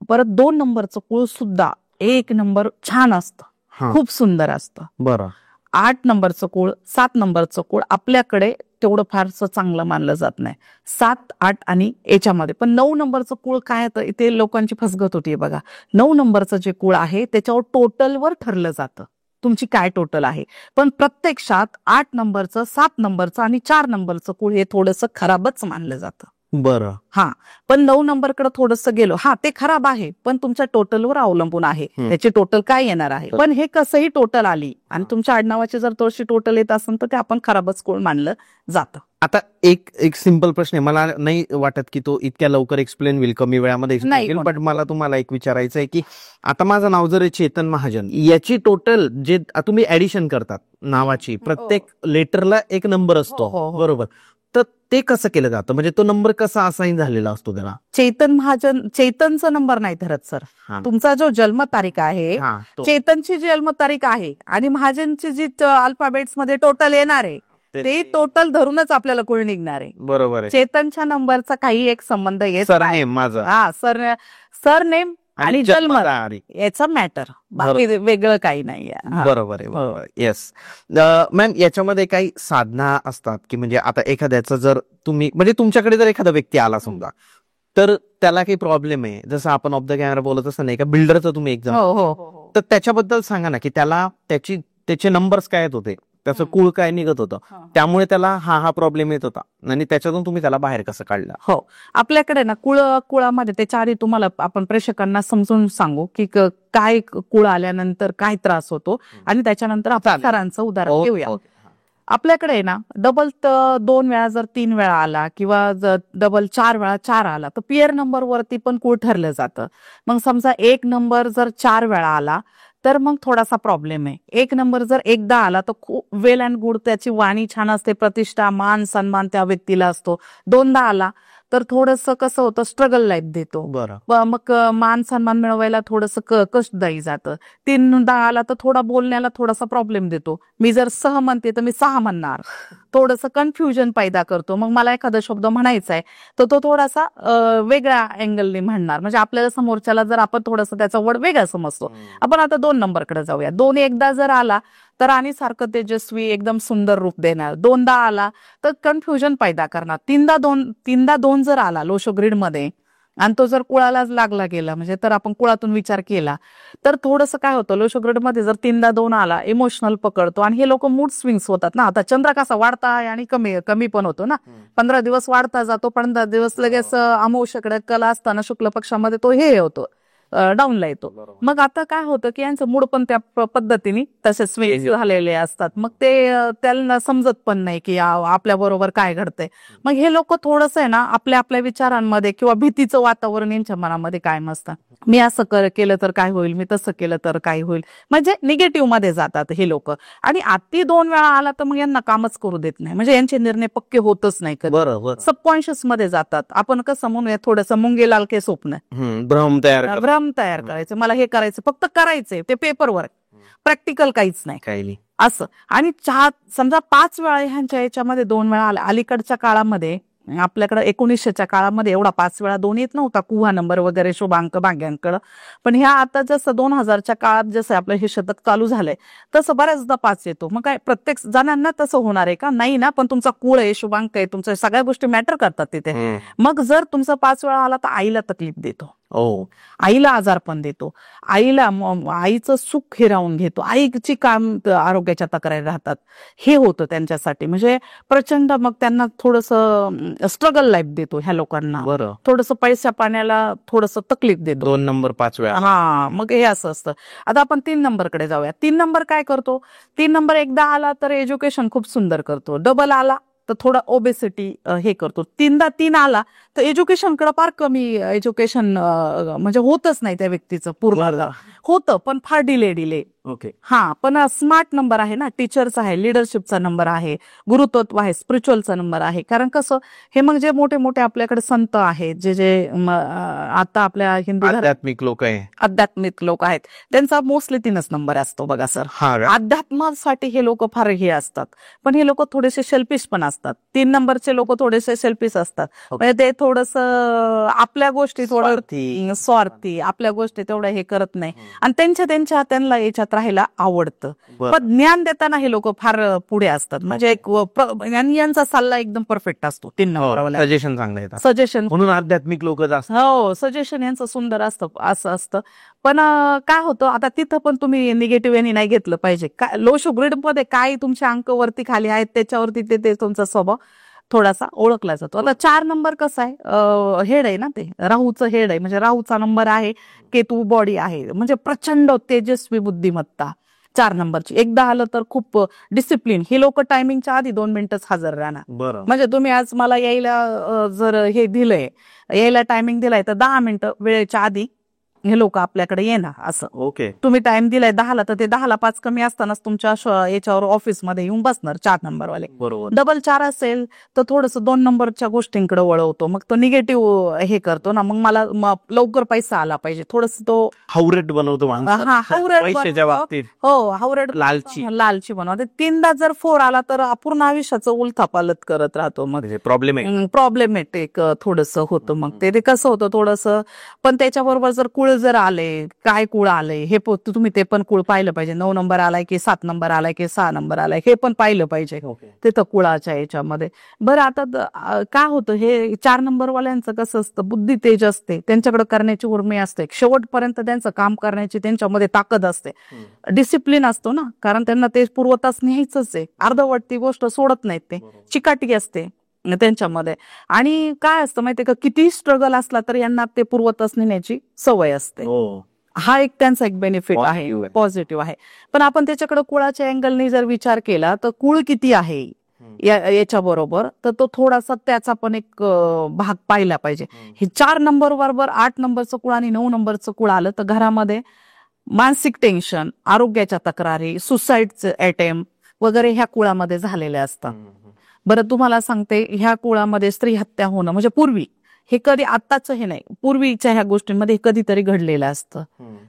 परत 2 नंबरचं कुळ सुद्धा 1 नंबर छान असतं, खूप सुंदर असतं. बरं. 8 नंबरचं कुळ, 7 नंबरचं कुळ आपल्याकडे तेवढं फारसं चांगलं मानलं जात नाही. 7, 8 आणि याच्यामध्ये पण 9 नंबरचं कुळ काय तर इथे लोकांची फसगत होतीये बघा. 9 नंबरचं जे कुळ आहे त्याच्यावर टोटलवर ठरलं जातं तुमची काय टोटल आहे, पण प्रत्यक्षात 8 नंबरचं, 7 नंबरचं आणि 4 नंबरचं कुळ हे थोडंसं खराबच मानलं जातं. बरं. पण 9 नंबरकडे थोडंसं गेलो, ते खराब आहे पण तुमच्या टोटलवर अवलंबून आहे, त्याची टोटल काय येणार आहे. पण हे कसंही टोटल आली आणि तुमच्या आडनावाची जर थोडीशी टोटल येत असेल तर ते आपण खराबच कुळ मानलं जातं. आता एक सिंपल प्रश्न आहे, मला नाही वाटत की तो इतक्या लवकर एक्सप्लेन होईल, कमी वेळामध्ये एक्सप्लेन होईल, पण मला तुम्हाला एक विचारायचं आहे की आता माझं नाव जर चेतन महाजन, याची टोटल जे तुम्ही ऍडिशन करतात नावाची, प्रत्येक लेटरला एक नंबर असतो, बरोबर, तर ते कसं केलं जातं, म्हणजे तो नंबर कसा असाइन झालेला असतो त्याला? चेतन महाजन, चेतनचा नंबर नाही धरत सर, तुमचा जो जन्मतारीख आहे, चेतनची जन्मतारीख आहे आणि महाजनची जी अल्फाबेट्स मध्ये टोटल येणार आहे ते टोटल धरूनच आपल्याला कुळ निघणार आहे. बरोबर आहे. चेतनच्या नंबरचा काही एक संबंध येत सर आहे माझं. हा सरनेम आणि जन्म याचा मॅटर, बाकी वेगळं काही नाहीये. बरोबर आहे. येस मॅम, याच्यामध्ये काही साधना असतात की म्हणजे आता एखाद्याचं जर तुम्ही म्हणजे तुमच्याकडे जर एखादा व्यक्ती आला समजा, तर त्याला काही प्रॉब्लेम आहे, जसं आपण ऑफ द कॅमेरा बोलत असं नाही का, बिल्डरचं तुम्ही एक्झाम्पल, तर त्याच्याबद्दल सांगा ना की त्याला त्याचे नंबर्स काय येत होते, त्याचं कुळ काय निघत होतं, त्यामुळे त्याला हा प्रॉब्लेम येत होता आणि त्याच्यातून तुम्ही त्याला बाहेर कसं काढलं. हो, आपल्याकडे ना कुळामध्ये त्याच्या आधी तुम्हाला आपण प्रेक्षकांना समजून सांगू की काय कुळ आल्यानंतर काय त्रास होतो आणि त्याच्यानंतर आपण सरांचं उदाहरण घेऊया. आपल्याकडे ना डबल 2 वेळा जर 3 वेळा आला किंवा डबल 4 वेळा 4 आला तर पेअर नंबर वरती पण कुळ ठरलं जातं. मग समजा 1 नंबर जर 4 वेळा आला तर मग थोडासा प्रॉब्लेम आहे. 1 नंबर जर एकदा आला तर खूप वेल अँड गुड, त्याची वाणी छान असते, प्रतिष्ठा मान सन्मान त्या व्यक्तीला असतो. 2दा आला तर थोडंसं कसं होतं, स्ट्रगल लाईफ देतो. मग मान सन्मान मिळवायला थोडंसं कष्टदायी जातं. 3दा आला तर थोडा बोलण्याला थोडासा प्रॉब्लेम देतो. मी जर सह म्हणते तर मी 6 म्हणणार, थोडंसं कन्फ्युजन पैदा करतो. मग मला एखादा शब्द म्हणायचा आहे तर तो थोडासा वेगळ्या अँगलने म्हणणार, म्हणजे आपल्याला समोरच्याला जर आपण थोडंसं त्याचा वर्ड वेगळा समजतो. आपण आता 2 नंबरकडे जाऊया. 2 एकदा जर आला तर आणि सारखं तेजस्वी एकदम सुंदर रूप देणार. 2दा आला तर कन्फ्युजन पैदा करणार. 3दा 2 जर आला लोशो ग्रीड मध्ये आणि तो जर कुळालाच लागला गेला, म्हणजे तर आपण कुळातून विचार केला तर थोडंसं काय होतं, लोशो ग्रीड मध्ये जर 3दा 2 आला इमोशनल पकडतो आणि हे लोक मूड स्विंग्स होतात ना. आता चंद्र कसा वाढता आहे आणि कमी पण होतो ना. 15 दिवस वाढता जातो, 15 दिवस लगेच अमावश्याकडे कला असताना शुक्ल पक्षामध्ये तो हे होतो, डाऊनला येतो. मग आता काय होतं की यांचं मूड पण त्या पद्धतीने तसे स्विंग झालेले असतात. मग ते त्यांना समजत पण नाही की आपल्या बरोबर काय घडतंय. मग हे लोक थोडंसं आहे ना आपल्या विचारांमध्ये किंवा भीतीचं वातावरण यांच्या मनामध्ये कायम असतं. मी असं केलं तर काय होईल, मी तसं केलं तर काय होईल, म्हणजे निगेटिव्ह मध्ये जातात हे लोक. आणि अति 2 वेळा आला तर मग यांना कामच करू देत नाही, म्हणजे यांचे निर्णय पक्के होतच नाही. सबकॉन्शियस मध्ये जातात. आपण कसं म्हणूया, थोडंसं मुंगे लाल के स्वप्न, भ्रम तयार करायचं, मला हे करायचं, फक्त करायचंय, ते पेपरवर, प्रॅक्टिकल काहीच नाही असं. आणि समजा 5 वेळा ह्यांच्या याच्यामध्ये 2 वेळा आला. अलीकडच्या काळामध्ये आपल्याकडे 1900च्या काळामध्ये एवढा 5 वेळा 2 येत नव्हता, कुहा नंबर वगैरे शुभांक भाग्यांकडं. पण ह्या आता जसं 2000च्या काळात जसं आपलं हे शतक चालू झालंय तसं बऱ्याचदा 5 येतो. मग काय प्रत्येक जणांना तसं होणार आहे का? नाही ना. पण तुमचा कुळ आहे, शुभांक आहे, तुमच्या सगळ्या गोष्टी मॅटर करतात तिथे. मग जर तुमचा 5 वेळा आला तर आईला तकलीफ देतो, आईला आजारपण देतो, आईचं सुख हिरावून घेतो, आईची काम आरोग्याच्या तक्रारी राहतात, हे होतं त्यांच्यासाठी. म्हणजे प्रचंड मग त्यांना थोडंसं स्ट्रगल लाईफ देतो ह्या लोकांना. थोडंसं पैसा पाण्याला थोडंसं तकलीफ देतो. 2 नंबर 5 वेळा. मग हे असं असतं. आता आपण 3 नंबरकडे जाऊया. 3 नंबर काय करतो? 3 नंबर एकदा आला तर एज्युकेशन खूप सुंदर करतो. डबल आला तर थोडा ओबेसिटी हे करतो. 3दा 3 आला तर एज्युकेशनकडे फार कमी, एज्युकेशन म्हणजे होतच नाही त्या व्यक्तीचं पूर्ण, होतं पण फार डिले. पण स्मार्ट नंबर आहे ना, टीचरचा आहे, लिडरशिपचा नंबर आहे, गुरुत्व आहे, स्पिरिच्युअलचा नंबर आहे. कारण कसं, हे मग जे मोठे मोठे आपल्याकडे संत आहेत, जे आता आपल्या हिंदू आध्यात्मिक लोक आहेत, त्यांचा मोस्टली 3च नंबर असतो बघा सर. अध्यात्मासाठी हे लोक फार हे असतात. पण हे लोक थोडेसे सेल्फिश पण असतात. 3 नंबरचे लोक थोडेसे सेल्फिश असतात. म्हणजे ते थोडस आपल्या गोष्टी थोडं स्वार्थी, आपल्या गोष्टी तेवढ्या हे करत नाही आणि त्यांना याच्यात राहायला आवडतं. पण ज्ञान देताना हे लोक फार पुढे असतात. म्हणजे यांचा सल्ला एकदम परफेक्ट असतो. 3 नंबर सजेशन चांगलं येतात, सजेशन म्हणून आध्यात्मिक लोक जास्त. सजेशन यांचं सुंदर असतं, असं असतं. पण काय होतं, आता तिथं पण तुम्ही निगेटिव्ह यांनी नाही घेतलं पाहिजे. लोशो ग्रीड मध्ये काय तुमचे अंक वरती खाली आहेत त्याच्यावरती ते तुमचा स्वभाव थोडासा ओळखला जातो. आता 4 नंबर कसं आहे, हेड आहे ना, ते राहूचं हेड आहे, म्हणजे राहूचा नंबर आहे, केतू बॉडी आहे, म्हणजे प्रचंड तेजस्वी बुद्धिमत्ता 4 नंबरची. एकदा आलं तर खूप डिसिप्लिन. हे लोक टायमिंगच्या आधी 2 मिनिटच हजर राहणार. म्हणजे तुम्ही आज मला यायला जर हे दिलंय, यायला टायमिंग दिलाय तर 10 मिनिटं वेळेच्या आधी हे लोक आपल्याकडे येणार. असं ओके. तुम्ही टाइम दिलाय 10ला, तर ते 10ला 5 कमी असतानाच तुमच्या याच्यावर ऑफिसमध्ये येऊन बसणार 4 नंबरवाले. बरोबर. डबल 4 असेल तर थोडस 2 नंबरच्या गोष्टींकडे वळवतो, मग तो निगेटिव्ह हे करतो ना, मग मला लवकर पैसा आला पाहिजे, थोडस तो हावरेट बनवतो माणसं हावरेट पैशाच्या बाबतीत. हो, हावरेट लालची बनवते. 3दा जर 4 आला तर अपूर्ण आयुष्याचं उलथापालत करत राहतो, मग प्रॉब्लेमॅटिक थोडस होतं. मग ते कसं होतं थोडस. पण त्याच्याबरोबर जर कुळ जर आले, काय कुळ आले हे तुम्ही ते पण कुळ पाहिलं पाहिजे. 9 नंबर आलाय की 7 नंबर आलाय की 6 नंबर आलाय हे पण पाहिलं पाहिजे ते तर कुळाच्या याच्यामध्ये. बरं, आता काय होतं, हे 4 नंबरवाल्यांचं कसं असतं, बुद्धी तेज असते, त्यांच्याकडे करण्याची उर्मी असते, शेवटपर्यंत त्यांचं काम करण्याची त्यांच्यामध्ये ताकद असते, डिसिप्लिन असतो ना, कारण त्यांना ते पूर्वतास न्यायचंच आहे. अर्धवट ती गोष्ट सोडत नाहीत, ते चिकाटी असते त्यांच्यामध्ये. आणि काय असतं माहितीये का, किती स्ट्रगल असला तर यांना ते पूर्वतास नेण्याची सवय असते. हा एक त्यांचा एक बेनिफिट आहे, पॉझिटिव्ह आहे. पण आपण त्याच्याकडे कुळाच्या अँगलने जर विचार केला तर कुळ किती आहे याच्या बरोबर, तर तो थोडासा त्याचा पण एक भाग पाहिला पाहिजे. हे 4 नंबर बरोबर 8 नंबरचं कुळ आणि 9 नंबरचं कुळ आलं तर घरामध्ये मानसिक टेन्शन, आरोग्याच्या तक्रारी, सुसाईडचे अटेम्प्ट वगैरे ह्या कुळामध्ये झालेल्या असतात. बरं, तुम्हाला सांगते, ह्या कुळामध्ये स्त्री हत्या होणं म्हणजे पूर्वी, हे कधी आत्ताच हे नाही, पूर्वीच्या ह्या गोष्टींमध्ये कधीतरी घडलेलं असतं.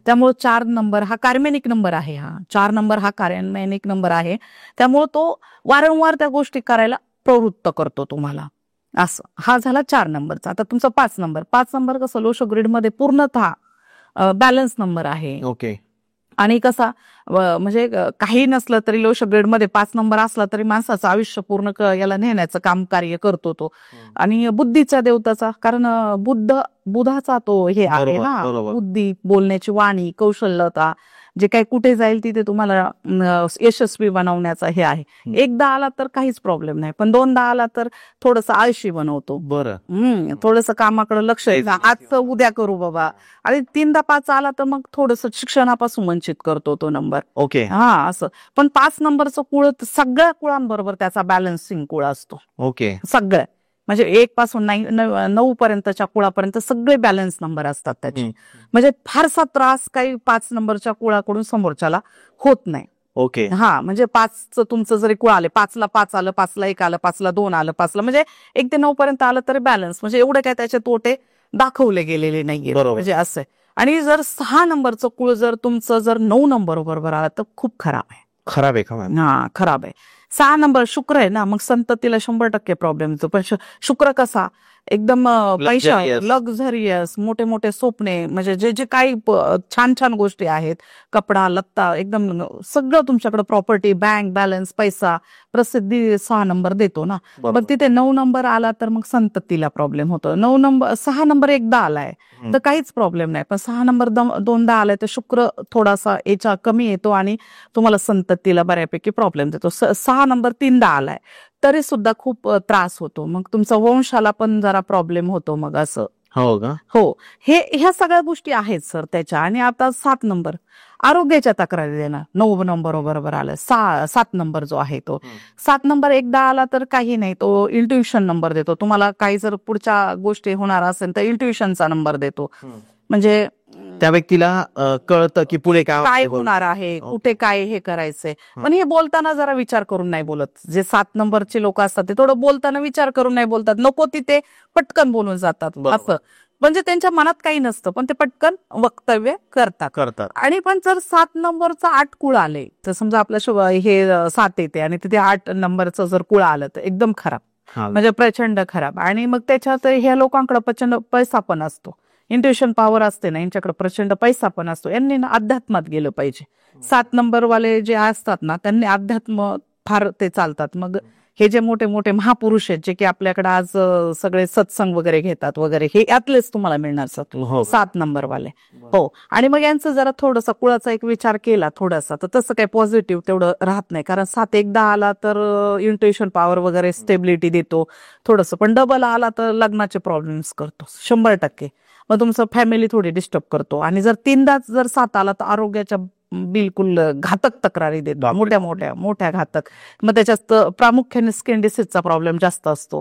त्यामुळे 4 नंबर हा कार्मेनिक नंबर आहे. 4 नंबर हा कार्मेनिक नंबर आहे. त्यामुळे तो वारंवार त्या गोष्टी करायला प्रवृत्त करतो तुम्हाला. असं हा झाला 4 नंबरचा. आता तुमचा 5 नंबर. 5 नंबर कसं लोशो ग्रिडमध्ये पूर्णतः बॅलन्स नंबर आहे. ओके. आणि कसा म्हणजे काही नसलं तरी लोशो ग्रेडमध्ये 5 नंबर असला तरी माणसाचं आयुष्य पूर्ण याला नेण्याचं काम कार्य करतो तो. आणि बुद्धीच्या देवताचा, कारण बुधाचा तो हे आहे ना, बुद्धी, बोलण्याची वाणी, कौशल्यता, जे काही कुठे जाईल तिथे तुम्हाला यशस्वी बनवण्याचा हे आहे. एकदा आला तर काहीच प्रॉब्लेम नाही, पण 2दा आला तर थोडस आळशी बनवतो. बरं. थोडस कामाकडे लक्ष आजचं उद्या करू बाबा. आणि 3दा 5 आला तर मग थोडस शिक्षणापासून वंचित करतो तो नंबर. ओके. असं. पण 5 नंबरचं कुळ सगळ्या कुळांबरोबर त्याचा बॅलन्सिंग कुळ असतो. ओके. सगळ्या म्हणजे 1 पासून 9 पर्यंतच्या कुळापर्यंत सगळे बॅलन्स नंबर असतात त्याचे. म्हणजे फारसा त्रास काही 5 नंबरच्या कुळाकडून समोरच्याला होत नाही. ओके. म्हणजे 5चं तुमचं जरी कुळ आले, 5ला 5 आलं, 5ला 1 आलं, 5ला 2 आलं, 5ला म्हणजे 1 ते 9 पर्यंत आलं तरी बॅलन्स, म्हणजे एवढे काय त्याचे तोटे दाखवले गेलेले नाहीये. म्हणजे असं आहे. आणि जर 6 नंबरचं कुळ जर तुमचं जर 9 नंबर बरोबर आलं तर खूप खराब आहे. खराब आहे. 6 नंबर शुक्र आहे ना, मग संततीला 100% प्रॉब्लेम येतो. पण शुक्र कसा एकदम पैसा, लक्झरियस, मोठे मोठे स्वप्ने, म्हणजे जे जे काही छान छान गोष्टी आहेत, कपडा लत्ता, एकदम सगळं तुमच्याकडे, प्रॉपर्टी, बँक बॅलन्स, पैसा, प्रसिद्धी 6 नंबर देतो ना. पण तिथे 9 नंबर आला तर मग संततीला प्रॉब्लेम होतो. 6 नंबर एकदा आलाय तर काहीच प्रॉब्लेम नाही, पण 6 नंबर 2दा आलाय तर शुक्र थोडासा याच्या कमी येतो आणि तुम्हाला संततीला बऱ्यापैकी प्रॉब्लेम देतो. 6 नंबर 3दा आलाय तरी सुद्धा खूप त्रास होतो, मग तुमचा वंशाला पण जरा प्रॉब्लेम होतो मग असं. हो का? हो, ह्या सगळ्या गोष्टी आहेत सर त्याच्या. आणि आता 7 नंबर आरोग्याच्या तक्रारी देणार. 9 नंबर बरोबर आलं. 7 नंबर जो आहे तो 7 नंबर एकदा आला तर काही नाही, तो इंट्युशन नंबर देतो तुम्हाला. काही जर पुढच्या गोष्टी होणार असेल तर इंट्युशनचा नंबर देतो. म्हणजे त्या व्यक्तीला कळतं की पुढे काय होणार आहे, कुठे काय हे करायचंय. पण हे बोलताना जरा विचार करून नाही बोलत. जे 7 नंबरचे लोक असतात ते थोडं बोलताना विचार करून नाही बोलतात, नको तिथे पटकन बोलून जातात. असं म्हणजे त्यांच्या मनात काही नसतं पण ते पटकन वक्तव्य करतात. आणि पण जर 7 नंबरचा 8 कुळ आले तर समजा आपल्या हे 7 येते आणि तिथे 8 नंबरचं जर कुळ आलं तर एकदम खराब, म्हणजे प्रचंड खराब. आणि मग त्याच्यात ह्या लोकांकडे प्रचंड पैसा पण असतो, इंट्युशन पॉवर असते ना, यांच्याकडे प्रचंड पैसा पण असतो. यांनी ना अध्यात्मात गेलं पाहिजे. 7 नंबरवाले जे असतात ना त्यांनी अध्यात्म फार ते चालतात. मग हे जे मोठे मोठे महापुरुष आहेत जे की आपल्याकडे आज सगळे सत्संग वगैरे घेतात वगैरे, हे यातलेच तुम्हाला मिळणार 7 नंबरवाले. हो. आणि मग यांचं जरा थोडासा कुळाचा एक विचार केला थोडासा तर तसं काही पॉझिटिव्ह तेवढं राहत नाही, कारण 7 एकदा आला तर इंट्युशन पॉवर वगैरे स्टेबिलिटी देतो थोडंसं, पण डबल आला तर लग्नाचे प्रॉब्लेम्स करतो 100%. मग तुमचं फॅमिली थोडी डिस्टर्ब करतो. आणि जर 3दाच जर 7 आला तर आरोग्याच्या बिलकुल घातक तक्रारी देतो, मोठ्या घातक. मग त्याच्यात प्रामुख्याने स्किन डिसीजचा प्रॉब्लेम जास्त असतो.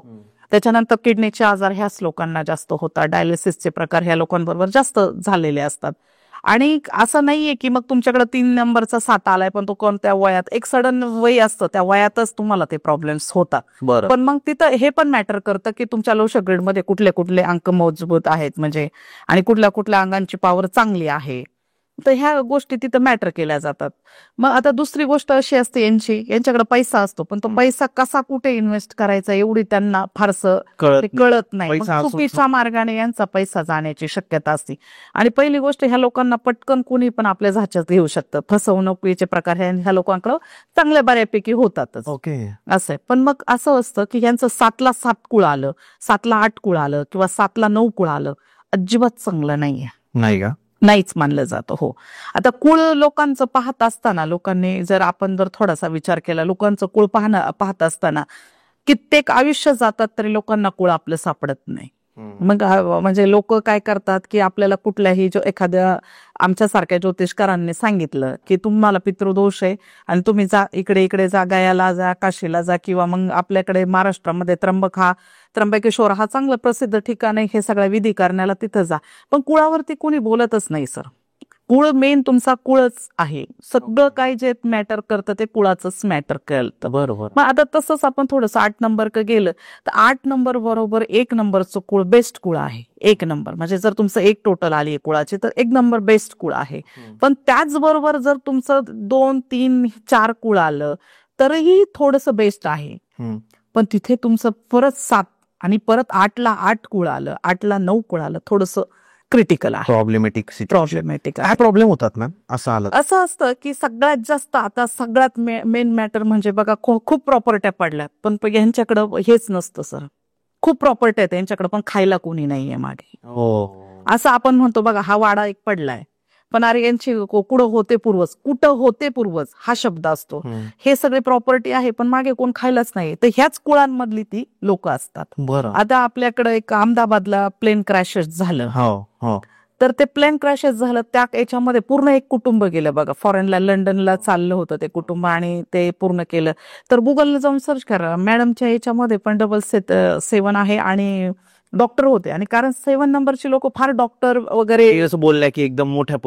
त्याच्यानंतर किडनीचे आजार ह्याच लोकांना जास्त होतात, डायलिसिसचे प्रकार ह्या लोकांबरोबर जास्त झालेले असतात. आणि असं नाहीये की मग तुमच्याकडे 3 नंबरचा 7 आलाय पण तो कोणत्या वयात, एक सडन वय असतं त्या वयातच तुम्हाला ते प्रॉब्लेम्स होतात. बरं. पण मग तिथं हे पण मॅटर करतं की तुमच्या लो शुगर मध्ये कुठले कुठले अंक मजबूत आहेत म्हणजे, आणि कुठल्या कुठल्या अंगांची पॉवर चांगली आहे, तर ह्या गोष्टी तिथं मॅटर केल्या जातात. मग आता दुसरी गोष्ट अशी असते यांच्याकडे पैसा असतो, पण तो पैसा कसा कुठे इन्व्हेस्ट करायचा एवढी त्यांना फारसं कळत नाही. मग पैसा असून- चुकीच्या मार्गाने यांचा पैसा जाण्याची शक्यता असते. आणि पहिली गोष्ट, ह्या लोकांना पटकन कुणी पण आपल्या झाच्यात घेऊ शकतं. फसवणुकीचे प्रकार ह्या लोकांकडे चांगल्या बऱ्यापैकी होतातच. ओके. असं आहे. पण मग असं असतं की यांचं 7ला 7 कुळ आलं, 7ला 8 कुळ आलं किंवा 7ला 9 कुळ आलं, अजिबात चांगलं नाहीये, नाही का? नाहीच मानलं जातं. हो, आता कुळ लोकांचं पाहत असताना लोकांनी जर आपण जर थोडासा विचार केला, लोकांचं कुळ पाहत असताना कित्येक आयुष्य जातात तरी लोकांना कुळ आपलं सापडत नाही. मग म्हणजे लोक काय करतात की आपल्याला कुठल्याही जो एखाद्या आमच्यासारख्या ज्योतिषकारांनी सांगितलं की तुम्हाला पितृदोष आहे आणि तुम्ही जा इकडे जा, गयाला जा, काशीला जा, किंवा मग आपल्याकडे महाराष्ट्रामध्ये त्र्यंबकेश्वर हा चांगलं प्रसिद्ध ठिकाण आहे, हे सगळ्या विधी करण्याला तिथं जा. पण कुळावरती कोणी बोलतच नाही सर. कुळ मेन तुमचा कुळच आहे. सगळं काय जे मॅटर करतं ते कुळाचंच मॅटर करतं. बरोबर. मग आता तसंच आपण थोडंसं 8 नंबर गेलं तर 8 नंबर बरोबर 1 नंबरचं कुळ बेस्ट कुळ आहे. 1 नंबर म्हणजे जर तुमचं 1 टोटल आली कुळाची तर 1 नंबर बेस्ट कुळ आहे. पण त्याचबरोबर जर तुमचं 2, 3, 4 कुळ आलं तरीही थोडंसं बेस्ट आहे. पण तिथे तुमचं परत 7 आणि परत 8ला 8 कुळ आलं, 8ला 9 कुळ आलं, थोडंसं क्रिटिकल आहे, प्रॉब्लेमॅटिक. काय प्रॉब्लेम होतात मॅम असं आलं? असं असतं की सगळ्यात जास्त आता सगळ्यात मेन मॅटर म्हणजे बघा, खूप प्रॉपर्ट्या पडल्यात पण यांच्याकडं हेच नसतं सर. खूप प्रॉपर्टी आहेत यांच्याकडे पण खायला कोणी नाहीये मागे. हो. असं आपण म्हणतो बघा, हा वाडा एक पडलाय पण अरे यांची कुठं होते पूर्वज हा शब्द असतो. हे सगळे प्रॉपर्टी आहे पण मागे कोण खायलाच नाही, तर ह्याच कुळांमधली ती लोक असतात. बरं. आता आपल्याकडे एक अहमदाबादला प्लेन क्रॅशेस झालं, हो. तर ते प्लेन क्रॅशेस झालं त्या याच्यामध्ये पूर्ण एक कुटुंब गेलं बघा. फॉरेनला लंडनला चाललं होतं ते कुटुंब आणि ते पूर्ण केलं. तर गुगलला जाऊन सर्च करा, मॅडमच्या याच्यामध्ये पण 777 आहे आणि डॉक्टर होते. आणि कारण 7 नंबरची लोक फार डॉक्टर वगैरे असं बोलल्या की एकदम मोठ्या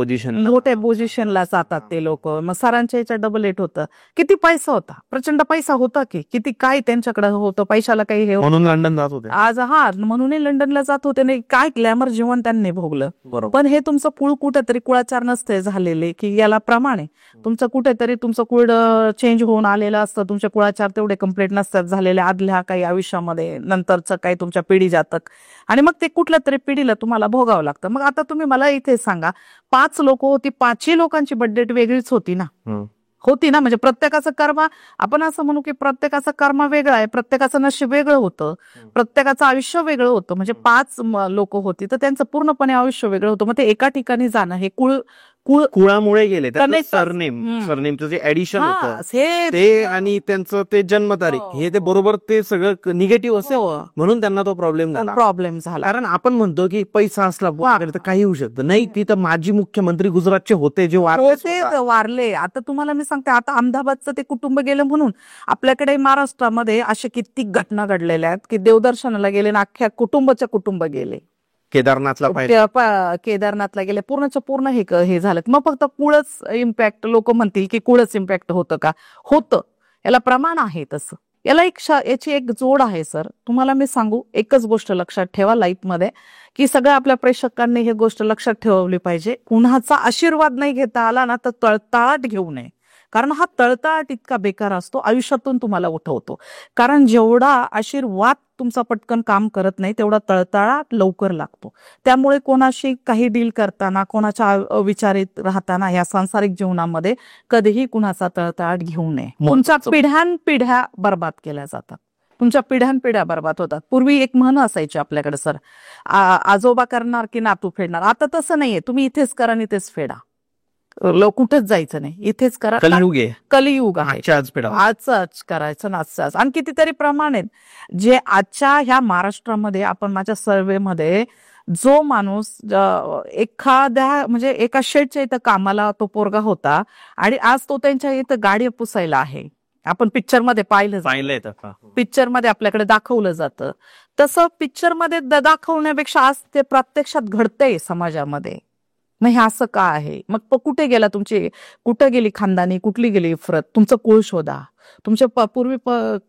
पोझिशनला जातात ते लोक. मग सरांच्या याच्या 888 होतं. किती पैसा होता, प्रचंड पैसा होता की किती काय त्यांच्याकडे होतं, पैशाला काही हे म्हणून लंडन जात होते आज. म्हणूनही लंडनला जात होते. नाही काय ग्लॅमर जीवन त्यांनी भोगलं. पण हे तुमचं कुळ कुठेतरी कुळाचार नसते झालेले की याला प्रमाणे तुमचं कुठेतरी तुमचं कुळ चेंज होऊन आलेलं असतं, तुमचे कुळाचार तेवढे कम्प्लीट नसतात झालेले आदल्या काही आयुष्यामध्ये, नंतरचं काही तुमच्या पिढी जातक, आणि मग ते कुठल्या तरी पिढीला तुम्हाला भोगावं लागतं. मग आता तुम्ही मला इथे सांगा, 5 लोक होती, 5ही लोकांची बर्थडेट वेगळीच होती ना, म्हणजे प्रत्येकाचं कर्म, आपण असं म्हणू की प्रत्येकाचं कर्म वेगळं आहे, प्रत्येकाचं नशीब वेगळं होतं, प्रत्येकाचं आयुष्य वेगळं होतं. म्हणजे 5 लोक होती तर त्यांचं पूर्णपणे आयुष्य वेगळं होतं. मग ते एका ठिकाणी जाणं हे कुळामुळे गेले. सरनेमचं जे ऍडिशन होतं ते आणि त्यांचं ते जन्मतारीख हे ते बरोबर ते सगळं निगेटिव्ह असेल म्हणून त्यांना तो प्रॉब्लेम झाला. कारण आपण म्हणतो की पैसा असला तर काही होऊ शकतं. नाही, ती तर माजी मुख्यमंत्री गुजरातचे होते जे वारले. आता तुम्हाला मी सांगते, आता अहमदाबादचं ते कुटुंब गेलं म्हणून आपल्याकडे महाराष्ट्रामध्ये अशा किती घटना घडलेल्या आहेत की देवदर्शनाला गेले ना अख्ख्या कुटुंब गेले. केदारनाथला गेले, पूर्णच्या पूर्ण हे झालं. मग फक्त कुळच इम्पॅक्ट, लोक म्हणतील की कुळच इम्पॅक्ट होतं का? होतं, याला प्रमाण आहे तसं. याला याची एक जोड आहे सर. तुम्हाला मी सांगू, एकच गोष्ट लक्षात ठेवा लाईफमध्ये की सगळ्या आपल्या प्रेक्षकांनी ही गोष्ट लक्षात ठेवली पाहिजे. कुणाचा आशीर्वाद नाही घेता आला ना तर तळतळाट घेऊ नये. कारण हा तळतळाट इतका बेकार असतो, आयुष्यातून तुम्हाला उठवतो. कारण जेवढा आशीर्वाद तुमचा पटकन काम करत नाही तेवढा तळतळाट लवकर लागतो. त्यामुळे कोणाशी काही डील करताना, कोणाच्या विचारित राहताना या सांसारिक जीवनामध्ये कधीही कुणाचा तळतळाट घेऊ नये. तुमच्या पिढ्यानपिढ्या बर्बाद केल्या जातात, तुमच्या पिढ्यानपिढ्या बर्बाद होतात. पूर्वी एक म्हण असायची आपल्याकडे सर, आजोबा करणार की नातू फेडणार. आता तसं नाहीये, तुम्ही इथेच करा आणि इथेच फेडा, कुठेच जायचं नाही, इथेच करा. कलियुग आहे, आजच करायचं ना, आजच. आणि कितीतरी प्रमाण आहेत जे आजच्या ह्या महाराष्ट्रामध्ये, आपण माझ्या सर्वेमध्ये जो माणूस एखाद्या म्हणजे एका शेडच्या इथं कामाला तो पोरगा होता आणि आज तो त्यांच्या इथं गाडी पुसायला आहे. आपण पिक्चरमध्ये पाहिलंय, पिक्चरमध्ये आपल्याकडे दाखवलं जातं. तसं पिक्चरमध्ये दाखवण्यापेक्षा आज ते प्रत्यक्षात घडतंय समाजामध्ये. मग हे असं का आहे? मग कुठे गेला तुमची, कुठे गेली खानदानी, कुठली गेली इफरत? तुमचं कुळ शोधा. तुमच्या पूर्वी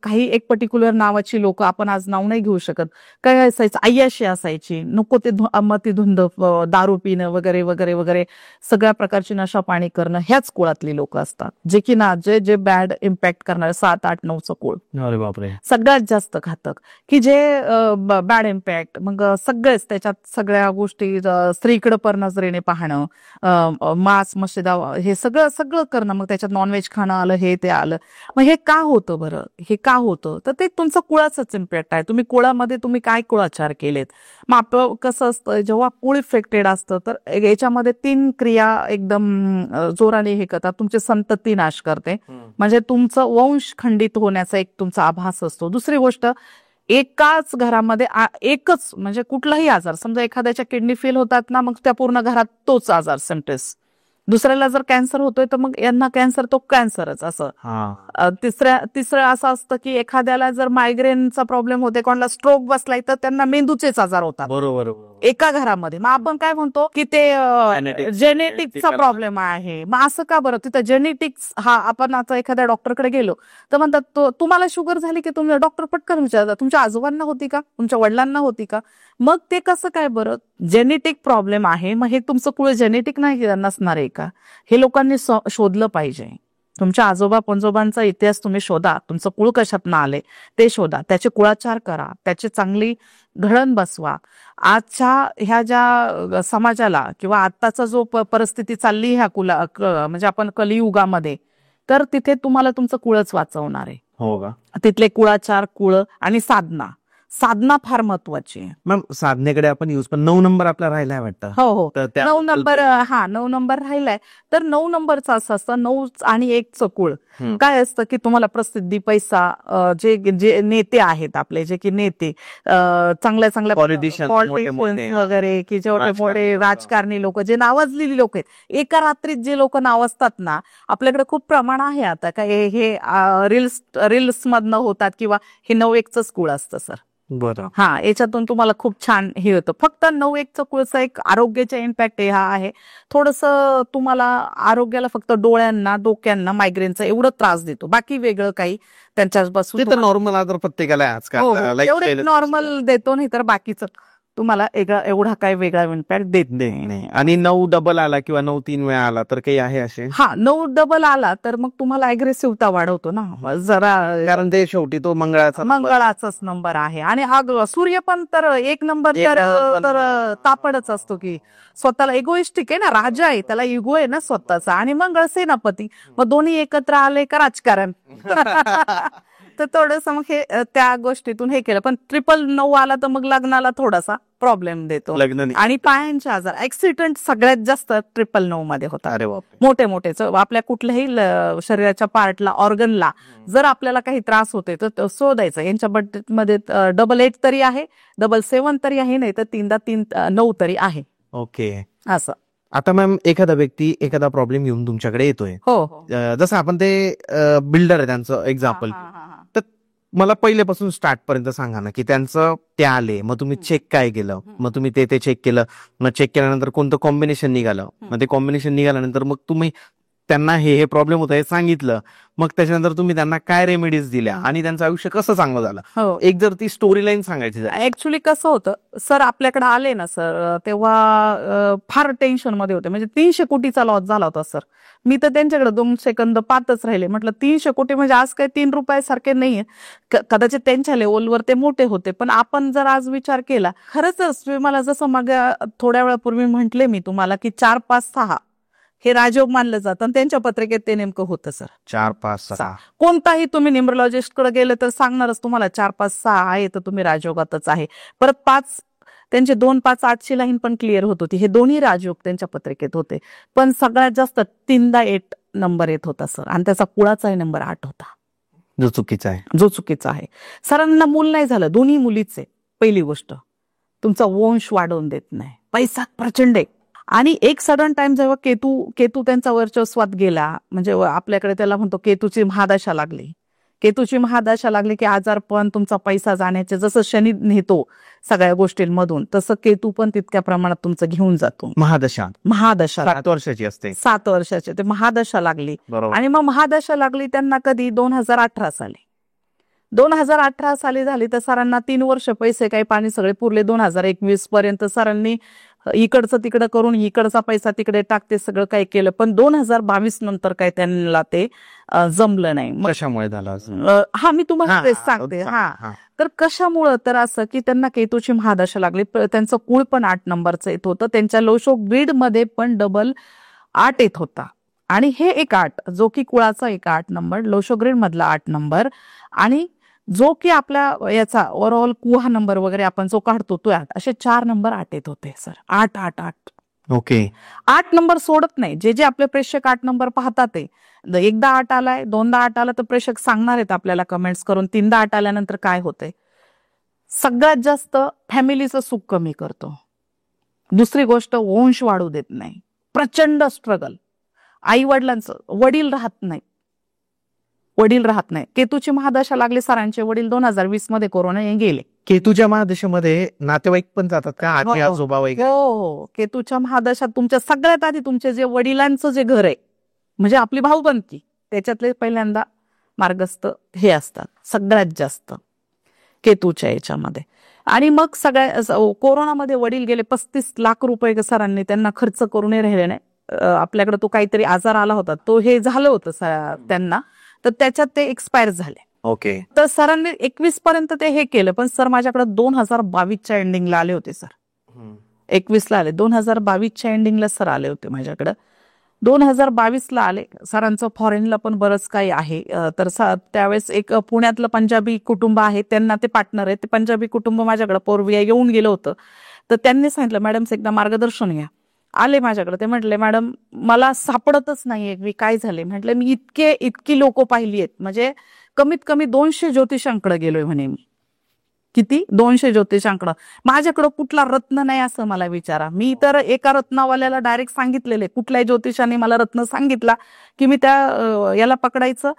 काही एक पर्टिक्युलर नावाची लोक, आपण आज नाव नाही घेऊ शकत, काय असायचं, अय्याशी असायची, नको ते मतिधुंद दारू पिणं वगैरे वगैरे वगैरे, सगळ्या प्रकारची नशा पाणी करणं, ह्याच कुळातली लोक असतात जे की ना जे बॅड इम्पॅक्ट करणारे 7, 8, 9चं कुळ. अरे बापरे. सगळ्यात जास्त घातक की जे बॅड इम्पॅक्ट. मग सगळेच त्याच्यात सगळ्या गोष्टी, स्त्रीकडे पर नजरेने पाहणं, मांस मशिदा, हे सगळं सगळं करणं. मग त्याच्यात नॉनव्हेज खाणं आलं, हे ते आलं. मग हे का होतं बरं? हे का होतं? तर ते तुमचं कुळाचंच इम्पॅक्ट आहे. तुम्ही कुळामध्ये तुम्ही काय कुळाचार केलेत. मग आपलं कसं असतं, जेव्हा कुळ इफेक्टेड असतं तर याच्यामध्ये 3 क्रिया एकदम जोराने हे करतात. तुमची संतती नाश करते, म्हणजे तुमचं वंश खंडित होण्याचा एक तुमचा आभास असतो. दुसरी गोष्ट, एकाच घरामध्ये एकच, म्हणजे कुठलाही आजार, समजा एखाद्याच्या किडनी फेल होतात ना, मग त्या पूर्ण घरात तोच आजार सिम्प्टम्स. दुसऱ्याला जर कॅन्सर होतोय तर मग यांना कॅन्सर तो कॅन्सरच असं. तिसरं असं असतं की एखाद्याला जर मायग्रेनचा प्रॉब्लेम होते, कोणाला स्ट्रोक बसलाय तर त्यांना मेंदूचेच आजार होतात बरोबर एका घरामध्ये. मग आपण काय म्हणतो की ते जेनेटिक्सचा प्रॉब्लेम आहे. मग असं का बरं? तिथं जेनेटिक्स हा, आपण आता एखाद्या डॉक्टरकडे गेलो तर म्हणतात तुम्हाला शुगर झाली की तुम्ही, डॉक्टर पटकन विचारतात तुमच्या आजोबांना होती का, तुमच्या वडिलांना होती का? मग ते कसं काय बरं? जेनेटिक प्रॉब्लेम आहे. मग हे तुमचं कुळ जेनेटिक नाही नसणार आहे का? हे लोकांनी शोधलं पाहिजे. तुमच्या आजोबा पंजोबांचा इतिहास तुम्ही शोधा, तुमचं कुळ कशातनं आले ते शोधा, त्याचे कुळाचार करा, त्याची चांगली घडण बसवा. आजच्या ह्या ज्या समाजाला किंवा आत्ताचा जो परिस्थिती चालली ह्या म्हणजे आपण कलियुगामध्ये, तर तिथे तुम्हाला तुमचं कुळच वाचवणार आहे. हो का? तिथले कुळाचार, कुळ आणि साधना फार महत्वाची आहे. मॅम साधनेकडे आपण येऊच, पण 9 नंबर आपला राहिलाय वाटतं. हो. 9 नंबर, 9 नंबर राहिलाय. तर 9 नंबरचं असं असतं, 9 आणि 1चं कुळ काय असतं की तुम्हाला प्रसिद्धी, पैसा, जे नेते आहेत आपले, जे की नेते चांगल्या चांगल्या पॉलिटिशियन्स वगैरे, की जेवढे मोठे राजकारणी लोक, जे नावाजलेली लोक आहेत, एका रात्रीत जे लोक नावाजतात ना, आपल्याकडे खूप प्रमाण आहे आता. काय हे रील्स मधनं होतात, किंवा हे 9-1चंच कुळ असतं सर. बरं. याच्यातून तुम्हाला खूप छान हे होतं. फक्त 9-1चं कुळचा एक आरोग्याचा इम्पॅक्ट हा आहे. थोडंसं तुम्हाला आरोग्याला फक्त डोळ्यांना, डोक्यांना, मायग्रेनचा एवढं त्रास देतो, बाकी वेगळं काही त्यांच्यापासून ते तर नॉर्मल आजार प्रत्येकाला आहे आजकाल. एवढे नॉर्मल देतो, नाही तर बाकीचं तुम्हाला एवढा काही वेगळा इम्पॅक्ट देत नाही. आणि 9 डबल आला किंवा 9 3 वेळा आला तर काही आहे असे? 9 डबल आला तर मग तुम्हाला अग्रेसिव्हता वाढवतो ना जरा, कारण ते शेवटी तो मंगळाचाच नंबर आहे. आणि सूर्य पण तर 1 नंबर तर तापडच असतो की स्वतःला इगोइस्टिक आहे ना, राजा आहे, त्याला इगो आहे ना स्वतःचा. आणि मंगळ सेनापती, मग दोन्ही एकत्र आले का राजकारण. तर थोडस मग हे त्या गोष्टीतून हे केलं. पण 999 आला तर मग लग्नाला थोडासा प्रॉब्लेम देतो. आणि पायांचे आजार, ऍक्सिडेंट सगळ्यात जास्त 999 मध्ये होतात. मोठे मोठे आपल्या कुठल्याही शरीराच्या पार्टला, ऑर्गनला जर आपल्याला काही त्रास होते तर शोधायचं. यांच्या बड्डेमध्ये 88 तरी आहे, 77 तरी आहे, नाही तर 3-9 तरी आहे. ओके. असं. आता मॅम एखादा व्यक्ती एखादा प्रॉब्लेम घेऊन तुमच्याकडे येतोय, हो, जसं आपण ते बिल्डर आहे त्यांचं एक्झाम्पल, तर मला पहिल्यापासून स्टार्ट पर्यंत सांगा ना, की त्यांचं ते आले, मग तुम्ही चेक काय केलं, मग तुम्ही ते चेक केलं, मग चेक केल्यानंतर कोणतं कॉम्बिनेशन निघालं, मग ते कॉम्बिनेशन निघाल्यानंतर मग तुम्ही त्यांना हे प्रॉब्लेम होता हे सांगितलं, मग त्याच्यानंतर तुम्ही त्यांना काय रेमेडीज दिल्या आणि त्यांचं आयुष्य कसं चांगलं झालं. एक जर ती स्टोरी लाईन सांगायची. ऍक्च्युली कसं होतं सर, आपल्याकडे आले ना सर, तेव्हा फार टेन्शन मध्ये होते. म्हणजे 300 कोटीचा लॉस झाला होता सर. मी तर त्यांच्याकडे 2 सेकंद पाहतच राहिले. म्हटलं 300 कोटी म्हणजे आज काही 3 रुपयासारखे नाहीये. कदाचित त्यांच्या लेवलवर ते मोठे होते, पण आपण जर आज विचार केला, खरंच मला जसं मग थोड्या वेळापूर्वी म्हटले मी तुम्हाला की 4, 5, 6 हे राजयोग मानलं जातं, आणि त्यांच्या पत्रिकेत ते नेमकं होतं सर. 4, 5, 6 कोणताही तुम्ही न्यूमरोलॉजिस्ट कडे गेले तर सांगणारच तुम्हाला 4, 5, 6 आहे तर तुम्ही राजयोगातच आहे. परत 5 त्यांचे 2, 5, 8ची लाईन पण क्लिअर होत होती. हे दोन्ही राजयोग त्यांच्या पत्रिकेत होते. पण सगळ्यात जास्त 3दा 8 नंबर येत होता सर, आणि त्याचा कुळाचाही नंबर 8 होता, जो चुकीचा आहे. सरांना मूल नाही झालं, दोन्ही मुलीचे. पहिली गोष्ट, तुमचा वंश वाढवून देत नाही, पैसा प्रचंड आहे. आणि एक सडन टाइम जेव्हा केतू त्यांचा वर्चस्वात गेला, म्हणजे आपल्याकडे त्याला म्हणतो केतूची महादशा लागली, केतूची महादशा लागली की आजारपण, तुमचा पैसा जाण्याचे, जसं शनी नेतो सगळ्या गोष्टींमधून, तसं केतू पण तितक्या प्रमाणात तुमचं घेऊन जातो. महादशा महादशा 7 वर्षाची असते. 7 वर्षाचे ते महादशा लागली. बरोबर. आणि मग महादशा लागली त्यांना कधी 2018 साली. 2018 साली झाली तर सरांना 3 वर्ष पैसे काही पाणी सगळे पुरले. 2021 पर्यंत सरांनी इकडचं तिकडं करून इकडचा पैसा तिकडे टाकते सगळं काही केलं, पण 2022 नंतर काही त्यांना ते जमलं नाही. कशामुळे झालं? हा, मी तुम्हाला तेच सांगते. हा, तर कशामुळं, तर असं की त्यांना केतूची महादशा लागली. त्यांचं कुळ पण 8 नंबरचं येत होतं. त्यांच्या लोशो ग्रीड मध्ये पण डबल 8 येत होता. आणि हे एक 8 जो की कुळाचा एक 8 नंबर, लोशो ग्रीड मधला 8 नंबर, आणि जो की आपल्या याचा ओव्हरऑल कुहा नंबर वगैरे आपण जो काढतो तो 8, असे 4 नंबर 8 येत होते सर. 8 8 8. ओके. 8 नंबर सोडत नाही. जे जे आपले प्रेक्षक 8 नंबर पाहतात ते, एकदा 8 आलाय, दोनदा 8 आला तर प्रेक्षक सांगणार आहेत आपल्याला कमेंट्स करून, 3दा 8 आल्यानंतर काय होतंय. सगळ्यात जास्त फॅमिलीचं सुख कमी करतो. दुसरी गोष्ट, वंश वाढू देत नाही. प्रचंड स्ट्रगल. आई वडिलांचं, वडील राहत नाही. केतूची महादशा लागली. सरांचे वडील 2020 मध्ये कोरोना गेले. केतूच्या महादशेमध्ये नातेवाईक पण जातात का? आजी आजोबा वगैरे? हो. केतूच्या महादशात तुमच्या सगळ्यात आधी तुमचे जे वडिलांचं जे घर आहे, म्हणजे आपली भाऊबंदकी, त्याच्यातले पहिल्यांदा मार्गस्थ हे असतात सगळ्यात जास्त केतूच्या याच्यामध्ये. आणि मग सगळ्या कोरोनामध्ये वडील गेले. 35 लाख रुपये सरांनी त्यांना खर्च करूनही राहिले नाही. आपल्याकडे तो काहीतरी आजार आला होता, तो हे झालं होतं त्यांना, तर त्याच्यात ते एक्सपायर झाले. ओके. तर सरांनी 21 पर्यंत ते हे केलं, पण सर माझ्याकडे 2022च्या एंडिंगला आले होते. सर 21ला आले, 2022च्या एंडिंगला सर आले होते माझ्याकडे. 2022ला आले. सरांचं फॉरेनला पण बरंच काही आहे. तर त्यावेळेस एक पुण्यातलं पंजाबी कुटुंब आहे, त्यांना ते पार्टनर आहे. ते पंजाबी कुटुंब माझ्याकडे पूर्वी येऊन गेलं होतं. तर त्यांनी सांगितलं, मॅडम एकदा मार्गदर्शन घ्या. आले माझ्याकडे. ते म्हटले, मॅडम मला सापडतच नाहीये मी काय झाले. म्हटलं मी इतकी लोक पाहिली आहेत, म्हणजे कमीत कमी 200 ज्योतिषांकडे गेलोय म्हणे मी. किती? 200 ज्योतिषांकडे. माझ्याकडे कुठला रत्न नाही असं मला विचारा. मी तर एका रत्नावाल्याला डायरेक्ट सांगितलेले, कुठल्याही ज्योतिषाने मला रत्न सांगितला की मी त्या याला पकडायचं,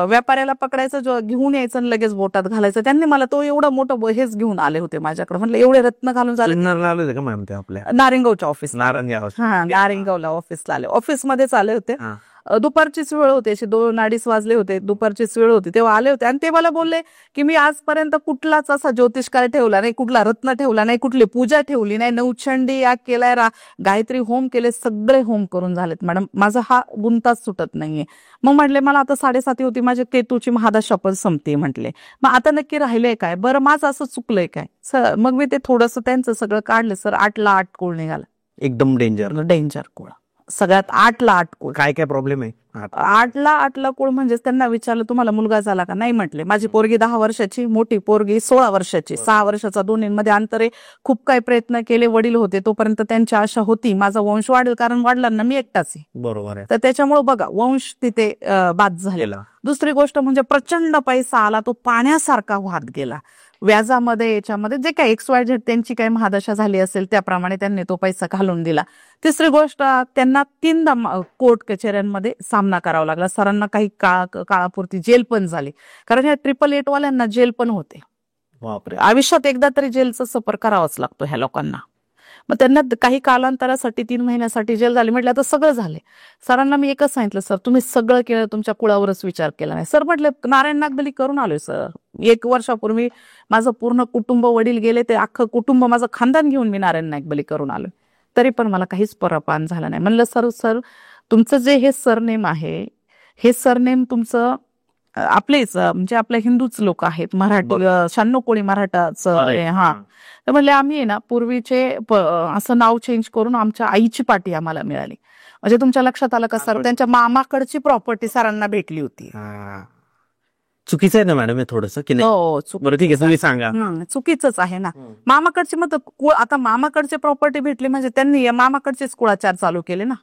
व्यापाऱ्याला पकडायचं, घेऊन यायचं आणि लगेच बोटात घालायचं. त्यांनी मला तो एवढं मोठं हेच घेऊन आले होते माझ्याकडे. म्हटलं एवढे रत्न घालून झाले का मॅम ते आपल्या नारिंगावच्या ऑफिस, नारिंगावला ऑफिसला आले. ऑफिसमध्येच आले होते. दुपारचीच वेळ होती, अशी 2-2:30 वाजले होते. दुपारचीच वेळ होती तेव्हा आले होते. आणि ते मला बोलले की मी आजपर्यंत कुठलाच असा ज्योतिषकार ठेवला नाही, कुठला रत्न ठेवला नाही, कुठली पूजा ठेवली नाही, नवचंडी याग केलाय, गायत्री होम केले, सगळे होम करून झालेत मॅडम, माझा हा गुंताच सुटत नाहीये. मग म्हटले मला आता 7:30 होती, माझी केतूची महादशा पण संपते. म्हटले मग आता नक्की राहिलंय काय, बरं माझं असं चुकलंय काय. सर मग मी ते थोडंसं त्यांचं सगळं काढलं. सर 8ला 8 कोळ निघाला. एकदम डेंजर कोळ. सगळ्यात 8ला 8 कोळ. काय प्रॉब्लेम आहे? 8ला 8ला कोळ म्हणजे त्यांना विचारलं तुम्हाला मुलगा झाला का? नाही म्हटले. माझी पोरगी 10 वर्षाची, मोठी पोरगी 16 वर्षाची, 6 वर्षाचा, दोन्हीमध्ये अंतर आहे. खूप काही प्रयत्न केले. वडील होते तोपर्यंत त्यांची आशा होती माझा वंश वाढेल, कारण वडिलांना मी एकटाच आहे. बरोबर आहे. तर त्याच्यामुळे बघा वंश तिथे बाद झालेला. दुसरी गोष्ट म्हणजे प्रचंड पैसा आला, तो पाण्यासारखा वाहत गेला. व्याजामध्ये, याच्यामध्ये जे काही XYZ त्यांची काही महादशा झाली असेल त्याप्रमाणे त्यांनी तो पैसा घालून दिला. तिसरी गोष्ट, त्यांना 3दा कोर्ट कचेऱ्यांमध्ये सामना करावा लागला. सरांना काही काळापुरती जेल पण झाली, कारण ह्या 888 वाल्यांना जेल पण होते. बापरे. आयुष्यात एकदा तरी जेलचा सफर करावाच लागतो ह्या लोकांना. मग त्यांना काही कालांतरासाठी 3 महिन्यासाठी जेल झाली. म्हटलं आता सगळं झाले. सरांना मी एकच सांगितलं, सर तुम्ही सगळं केलं, तुमच्या कुळावरच विचार केला नाही. सर म्हटले नारायण नागबली करून आलोय सर. 1 वर्षापूर्वी माझं पूर्ण कुटुंब, वडील गेले, ते अख्खं कुटुंब, माझं खानदान घेऊन मी नारायण नागबली करून आलोय, तरी पण मला काहीच परापान झाला नाही. म्हणलं सर तुमचं जे हे सरनेम आहे, हे सरनेम तुमचं आपलेच म्हणजे आपल्या हिंदूच लोक आहेत, मराठी 96 कोळी मराठाचं. हा, तर म्हणले आम्ही आहे ना पूर्वीचे असं नाव चेंज करून आमच्या आईची पाटी आम्हाला मिळाली. म्हणजे तुमच्या लक्षात आलं का सर, त्यांच्या मामाकडची प्रॉपर्टी सरांना भेटली होती. चुकीचं आहे ना मॅडम हे थोडंसं की नाही? हो, बरं ठीक आहे, तुम्ही सांगा. चुकीचंच आहे ना. मामाकडची मग आता मामाकडची प्रॉपर्टी भेटली म्हणजे त्यांनी मामाकडचेच कुळाचार चालू केले ना,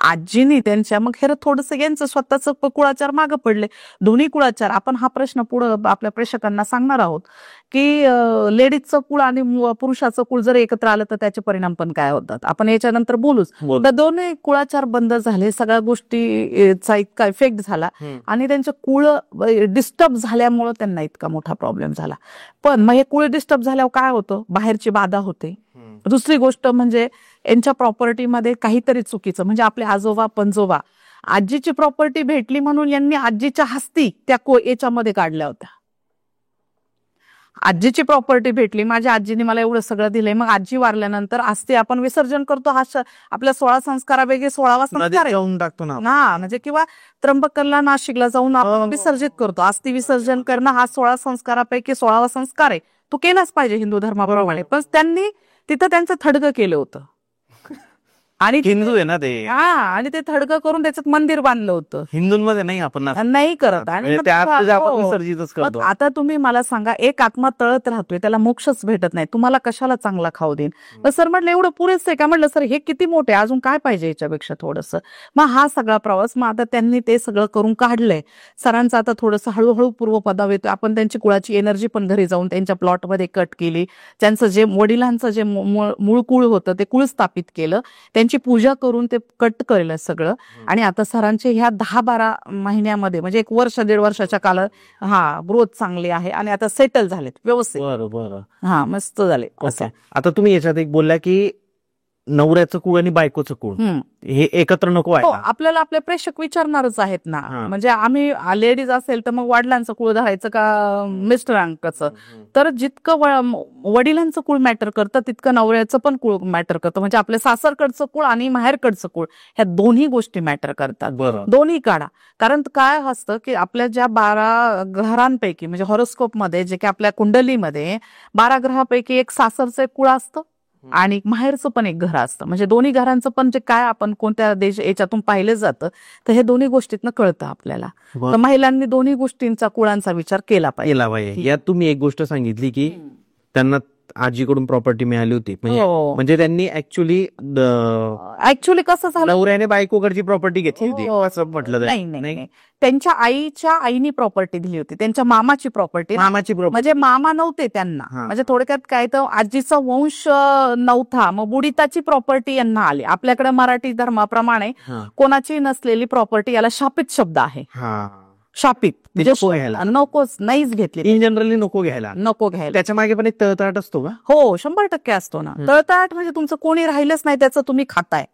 आजीनी त्यांच्या. मग हे थोडंसं यांचं स्वतःच कुळाचार मागं पडले. दोन्ही कुळाचार आपण हा प्रश्न पुढे आपल्या प्रेक्षकांना सांगणार आहोत की लेडीजचं कुळ आणि पुरुषाचं कुळ जर एकत्र आलं तर त्याचे परिणाम पण काय होतात आपण याच्यानंतर बोलूच. तर दोन्ही कुळाचार बंद झाले, सगळ्या गोष्टीचा इतका इफेक्ट झाला आणि त्यांचे कुळ डिस्टर्ब झाल्यामुळे त्यांना इतका मोठा प्रॉब्लेम झाला. पण मग हे कुळ डिस्टर्ब झाल्यावर काय होतं, बाहेरची बाधा होते. दुसरी गोष्ट म्हणजे यांच्या प्रॉपर्टीमध्ये काहीतरी चुकीचं, म्हणजे आपले आजोबा पंजोबा आजीची प्रॉपर्टी भेटली म्हणून यांनी आजीच्या हस्ती त्या याच्यामध्ये काढल्या होत्या. आजीची प्रॉपर्टी भेटली, माझ्या आजीने मला एवढं सगळं दिलंय, मग आजी वारल्यानंतर आस्ती आपण विसर्जन करतो. हा आपल्या 16 संस्कारापैकी 16वा संस्कार आहे. टाकतो ना हा, म्हणजे किंवा त्र्यंबकला नाशिकला जाऊन आपण विसर्जित करतो. अस्थि विसर्जन करणं हा 16 संस्कारापैकी 16वा संस्कार आहे. तो केलाच पाहिजे हिंदू धर्माप्रमाणे. पण त्यांनी तिथं त्यांचं थडगं केलं होतं आणि हिंदू आहे ना ते. हा, आणि ते थडगं करून त्याच्यात मंदिर बांधलं होतं. हिंदूंमध्ये नाही आपण नाही करत. आणि विसर्जितच करतो. आता तुम्ही मला सांगा, एक आत्मा तळत राहतोय, त्याला मोक्षच भेटत नाही, तुम्हाला कशाला चांगला खाऊ देईन? तर सर म्हटलं एवढं पुरेच आहे का? म्हटलं सर हे किती मोठे, अजून काय पाहिजे याच्यापेक्षा थोडंसं. मग हा सगळा प्रवास, मग आता त्यांनी ते सगळं करून काढलंय. सरांचं आता थोडंसं हळूहळू पूर्वपदावर येतोय. आपण त्यांची कुळाची एनर्जी पण घरी जाऊन त्यांच्या प्लॉटमध्ये कट केली. त्यांचं जे वडिलांचं जे मूळ कुळ होतं ते कुळ स्थापित केलं, त्यांची पूजा करून ते कट केलं सगळं. आणि आता सरांचे ह्या 10-12 महिन्यामध्ये, म्हणजे 1 वर्ष 1.5 वर्षाच्या काळात ग्रोथ चांगली आहे आणि आता सेटल झालेत व्यवस्थित. बरं. हा, मस्त झाले. असं आता तुम्ही याच्यात एक बोलला की नवऱ्याचं कुळ आणि बायकोचं कुळ हे एकत्र नको आहे. आपल्याला आपले प्रेक्षक विचारणारच आहेत ना. म्हणजे आम्ही लेडीज असेल तर मग वडिलांचं कुळ धरायचं का मिस्टरांचं? तर जितकं वडिलांचं कुळ मॅटर करतं तितकं नवऱ्याचं पण कुळ मॅटर करतं. म्हणजे आपल्या सासरकडचं कुळ आणि माहेरकडचं कुळ ह्या दोन्ही गोष्टी मॅटर करतात. दोन्ही काढा. कारण काय असतं की आपल्या ज्या 12 ग्रहांपैकी, म्हणजे हॉरोस्कोपमध्ये जे की आपल्या कुंडलीमध्ये 12 ग्रहापैकी एक सासरचं कुळ असतं आणि माहेरचं पण एक घर असतं. म्हणजे दोन्ही घरांचं पण जे काय आपण कोणत्या याच्यातून पाहिलं जातं, तर हे दोन्ही गोष्टीतनं कळतं आपल्याला. तर महिलांनी दोन्ही गोष्टींचा, कुळांचा विचार केला पाहिजे. यात तुम्ही एक गोष्ट सांगितली की त्यांना आजीकडून प्रॉपर्टी मिळाली होती, म्हणजे त्यांनी ऍक्च्युली कसं झालं, नवऱ्याने बायकोकडची प्रॉपर्टी घेतली होती असं म्हटलं. नाही, त्यांच्या आईच्या आईनी प्रॉपर्टी दिली होती, त्यांच्या मामाची प्रॉपर्टी. म्हणजे मामा नव्हते त्यांना. म्हणजे थोडक्यात काय, तर आजीचा वंश नव्हता, मग बुडीताची प्रॉपर्टी यांना आली. आपल्याकडे मराठी धर्माप्रमाणे कोणाची नसलेली प्रॉपर्टी, याला शापित शब्द आहे. शापित नकोच, नाहीच घेतली. इन जनरली नको घ्यायला. त्याच्या मागे पण एक तळतळाट असतो का? हो, 100% असतो ना. तळतळाट म्हणजे तुमचं कोणी राहिलंच नाही, त्याचं तुम्ही खाताय.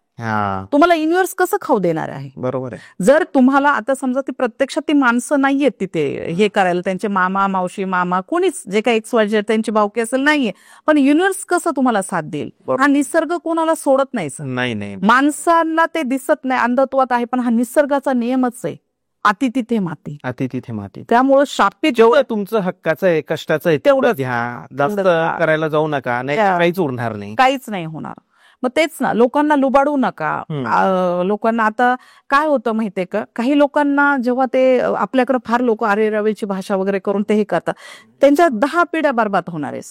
तुम्हाला युनिव्हर्स कसं खाऊ देणार आहे? बरोबर आहे. जर तुम्हाला आता समजा ती प्रत्यक्षात ती माणसं नाहीयेत तिथे हे करायला, त्यांचे मामा मावशी मामा कोणीच, जे काही XYZ त्यांची भावकी असेल नाहीये, पण युनिव्हर्स कसं तुम्हाला साथ देईल? हा निसर्ग कोणाला सोडत नाही. माणसांना ते दिसत नाही, अंधत्वात आहे, पण हा निसर्गाचा नियमच आहे. अति तिथे माती. त्यामुळे शापित जेवढं तुमचं हक्काचं आहे, कष्टाचं आहे, तेवढंच घ्या. जास्त करायला जाऊ नका, नाही काहीच उरणार नाही, काहीच नाही होणार. मग तेच ना, लोकांना लुबाडू नका. लोकांना आता काय होतं माहितीये का, काही लोकांना जेव्हा ते आपल्याकडे फार लोक आरे रवेची भाषा वगैरे करून ते हे करतात, त्यांच्या 10 पिढ्या बर्बाद होणार आहे.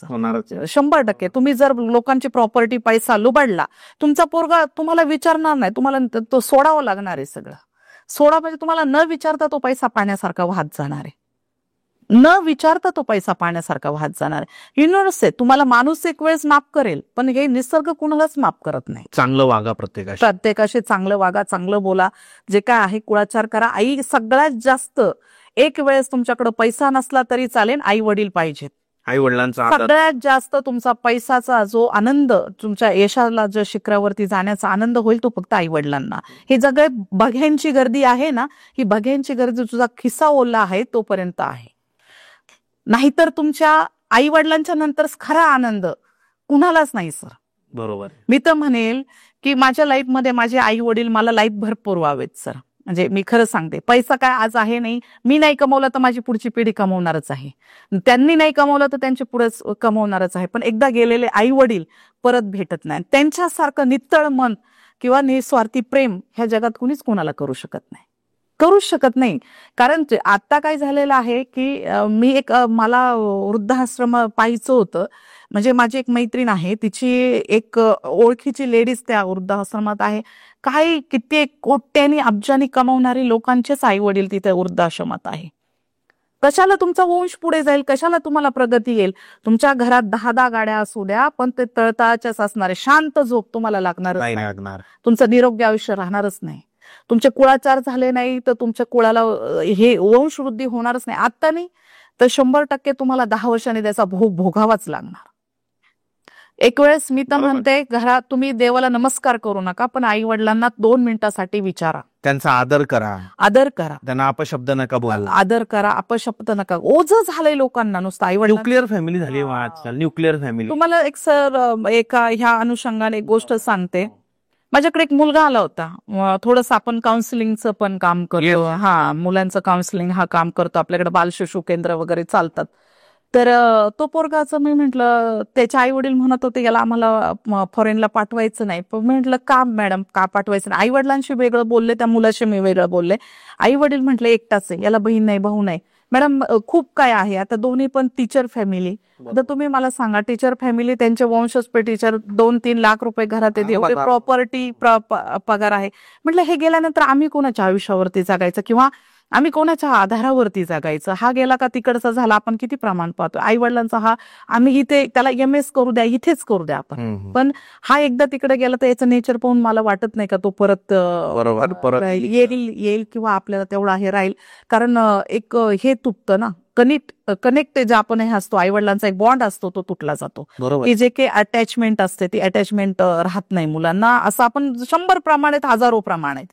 100%. तुम्ही जर लोकांची प्रॉपर्टी, पैसा लुबाडला, तुमचा पोरगा तुम्हाला विचारणार नाही, तुम्हाला तो सोडावं लागणार आहे. सगळं सोडा म्हणजे तुम्हाला न विचारता तो पैसा पाण्यासारखा वाहत जाणार आहे. युनिव्हर्स आहे, तुम्हाला माणूस एक वेळेस माफ करेल, पण हे निसर्ग कुणालाच माफ करत नाही. चांगलं वागा, प्रत्येकाशी चांगलं वागा, चांगलं बोला, जे काय आहे कुळाचार करा. आई सगळ्यात जास्त, एक वेळेस तुमच्याकडे पैसा नसला तरी चालेल, आई वडील पाहिजेत. आई वडिलांचा सगळ्यात जास्त तुमचा पैसाचा जो आनंद, तुमच्या यशाला जो शिखरावरती जाण्याचा आनंद होईल, तो फक्त आई वडिलांना. हे सगळे बघ्यांची गर्दी आहे ना, ही बघ्यांची गर्दी तुझा खिस्सा ओला आहे तोपर्यंत आहे. नाहीतर तुमच्या आई वडिलांच्या नंतर खरा आनंद कुणालाच नाही सर. बरोबर. मी तर म्हणेल की माझ्या लाईफमध्ये माझे आई वडील मला लाईफ भरपूर व्हावेत सर. म्हणजे मी खरं सांगते, पैसा काय आज आहे नाही, मी नाही कमवला तर माझी पुढची पिढी कमवणारच आहे, त्यांनी नाही कमवलं तर त्यांचे पुढे कमवणारच आहे. पण एकदा गेलेले आई वडील परत भेटत नाही. त्यांच्यासारखं नित्तळ मन किंवा निस्वार्थी प्रेम ह्या जगात कुणीच कोणाला करू शकत नाही. कारण आता काय झालेलं आहे की मला वृद्धाश्रम पाहायचं होतं. म्हणजे माझी एक मैत्रीण आहे, तिची एक ओळखीची लेडीज त्या वृद्धाश्रमात आहे. काही कित्येक कोट्यांनी अब्जांनी कमवणारी लोकांचेच आई वडील तिथे वृद्धाश्रमात आहे. कशाला तुमचा वंश पुढे जाईल, कशाला तुम्हाला प्रगती येईल. तुमच्या घरात 10 गाड्या असू द्या, पण ते तळतळाच्याच असणारे. शांत झोप तुम्हाला लागणार, नाही लागणार. तुमचं निरोगी आयुष्य राहणारच नाही. तुमचे कुळाचार झाले नाही तर तुमच्या कुळाला हे वंशवृद्धी होणारच नाही. आता नाही तर 100% तुम्हाला 10 वर्षांनी त्याचा भोग भोगावाच लागणार. एक वेळेस मी तर म्हणते, घरात तुम्ही देवाला नमस्कार करू नका, पण आई वडिलांना 2 मिनिटासाठी विचारा, त्यांचा आदर करा, आदर करा, त्यांना अपशब्द नका बोला, आदर करा, अपशब्द नका. ओझं झालंय लोकांना नुसतं आई वडील. न्यूक्लिअर फॅमिली झाली आजकाल, न्यूक्लिअर फॅमिली. तुम्हाला एक सर एका ह्या अनुषंगाने एक गोष्ट सांगते. माझ्याकडे एक मुलगा आला होता. थोडंसं आपण काउन्सिलिंगचं पण काम करतो. हा, मुलांचं काउन्सिलिंग हा काम करतो. आपल्याकडे बालशिशु केंद्र वगैरे चालतात. तर तो पोरगाचं मी म्हंटल, त्याचे आई वडील म्हणत होते याला आम्हाला फॉरेनला पाठवायचं नाही. पण म्हटलं का मॅडम, का पाठवायचं नाही? आई वडिलांशी वेगळं बोलले, त्या मुलाशी मी वेगळं बोलले. आई वडील म्हटले एकटाच आहे, याला बहीण नाही, भाऊ नाही. मॅडम खूप काय आहे, आता दोन्ही पण टीचर फॅमिली. आता तुम्ही मला सांगा, टीचर फॅमिली, त्यांचे वंशज पे टीचर, 2-3 लाख रुपये घरात येते, एवढे प्रॉपर्टी पगार आहे. म्हटलं हे गेल्यानंतर आम्ही कोणाच्या आयुष्यावरती जगायचं किंवा आम्ही कोणाच्या आधारावरती जगायचं? हा गेला का तिकडचा झाला, आपण किती प्रमाण पाहतो. आई वडिलांचा हा, आम्ही इथे त्याला MS करू द्या, इथेच करू द्या आपण, पण हा एकदा तिकडे गेला तर याचं नेचर पाहून मला वाटत नाही का तो परत येईल किंवा आपल्याला तेवढा हे राहील. कारण एक हे तुटतं ना, कनेक्ट जे आपण हे असतो, आई वडिलांचा एक बॉन्ड असतो, तो तुटला जातो. की जे काही अटॅचमेंट असते ती अटॅचमेंट राहत नाही मुलांना. असं आपण 100 प्रमाण आहेत, हजारो प्रमाण आहेत.